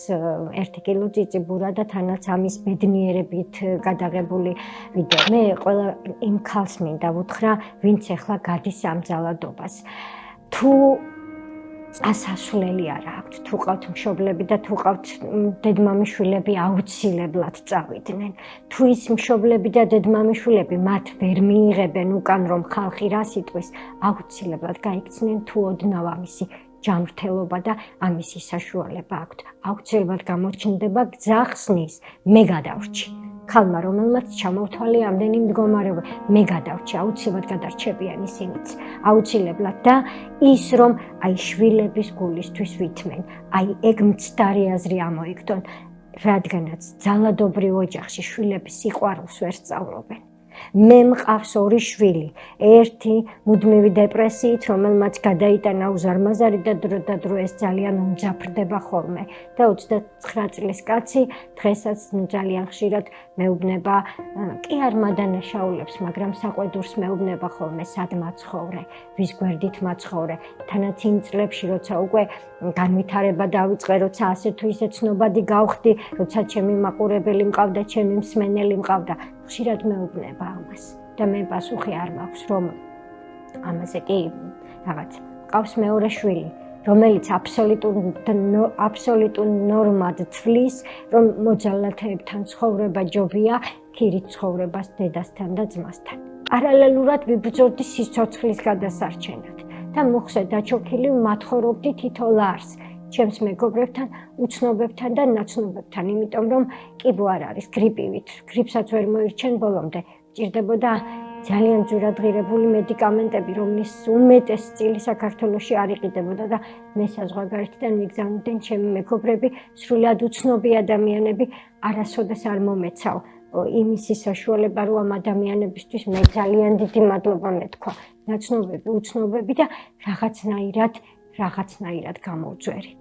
1 კილო წიწიბურა და თანაც ამის ბედნიერებით გადაღებული ვიდეო. მე ყველა იმ ქალს მინდა ვუთხრა, ვინც ახლა გადის ამ ძალადობას. თუ წასასვლელი არ აქვს, თუ ყავთ მშობლები და თუ ყავთ დედმამიშვილები, აუცილებლად წავიდნენ. თუ ის მშობლები და დედმამიშვილები მათ ვერ მიიღებენ უკან რომ ხალხი რა სიტყვის, აუცილებლად გაიქცნენ თუ ოდნავ ამისი ჯანმრთელობა და ამისი საშუალება აქვთ. აუცილებლად გამოჩნდება გზა ხსნის, მე გადავრჩი. ქალმა რომელმაც ჩამოვთვალე ამდენი მდგომარეობა, მე გადავრჩი, აუცილებლად გადარჩებიან ისინიც. აუცილებლად და ის რომ აი შვილების გულისთვის ვითმენ, აი ეგ მცდარი აზრი ამოიგდონ, რადგანაც ძალადობრივ ოჯახში შვილები სიყვარულს ვერ სწავლობენ. მე მყავს 2 შვილი. ერთი მუდმივი დეპრესიით, რომელმაც გადაიტანა უზარმაზარი და დრო და დრო ეს ძალიან უმძაფრდება ხოლმე. და 29 წლის კაცი დღესაც ძალიან ხშირად მეუბნება, კი არ მადანაშაულებს, მაგრამ საყვედურს მეუბნება ხოლმე, სად მაცხოვრე, ვის გვერდით მაცხოვრე. თანაც იმ წლებში, როცა უკვე განვითარება დავიწყე, როცა ასე თუ ისე ცნობადი გავხდი, როცა ჩემი მაყურებელი მყავდა, ჩემი მსმენელი მყავდა, ხშირად მეუბნება ამას. და მე პასუხი არ მაქვს, რომ ამაზე კი რაღაც ყავს მეორე შვილი, რომელიც აბსოლუტურ ნორმად თვლის, რომ მოძალათეებთან ცხოვრება ჯობია, ქირით ცხოვრებას დედასთან და ძმასთან. პარალელურად ვიბრძოდი სიცოცხლის გადასარჩენად და მოხსე დაჩოქილი მათხოვრობდი თითო ლარს, ჩემს მეგობრებთან, უცნობებთან და ნაცნობებთან, იმიტომ რომ კიბო არ არის გრიპივით, გრიპსაც ვერ მოირჩენ ბოლომდე, ჭირდებოდა ძალიან ძვირადღირებული მედიკამენტები, რომლის უმეტეს წილი საქართველოში არ იყიდებოდა და მე საზღვარგარეთიდან მიგზავნდნენ ჩემი მეგობრები, სრულად უცნობი ადამიანები, არასოდეს არ მომეცავ იმისი საშუალება, რომ ამ ადამიანებისთვის მე ძალიან დიდი მადლობა მეთქვა. ნაცნობები, უცნობები და რაღაცნაირად გამოვძვერი.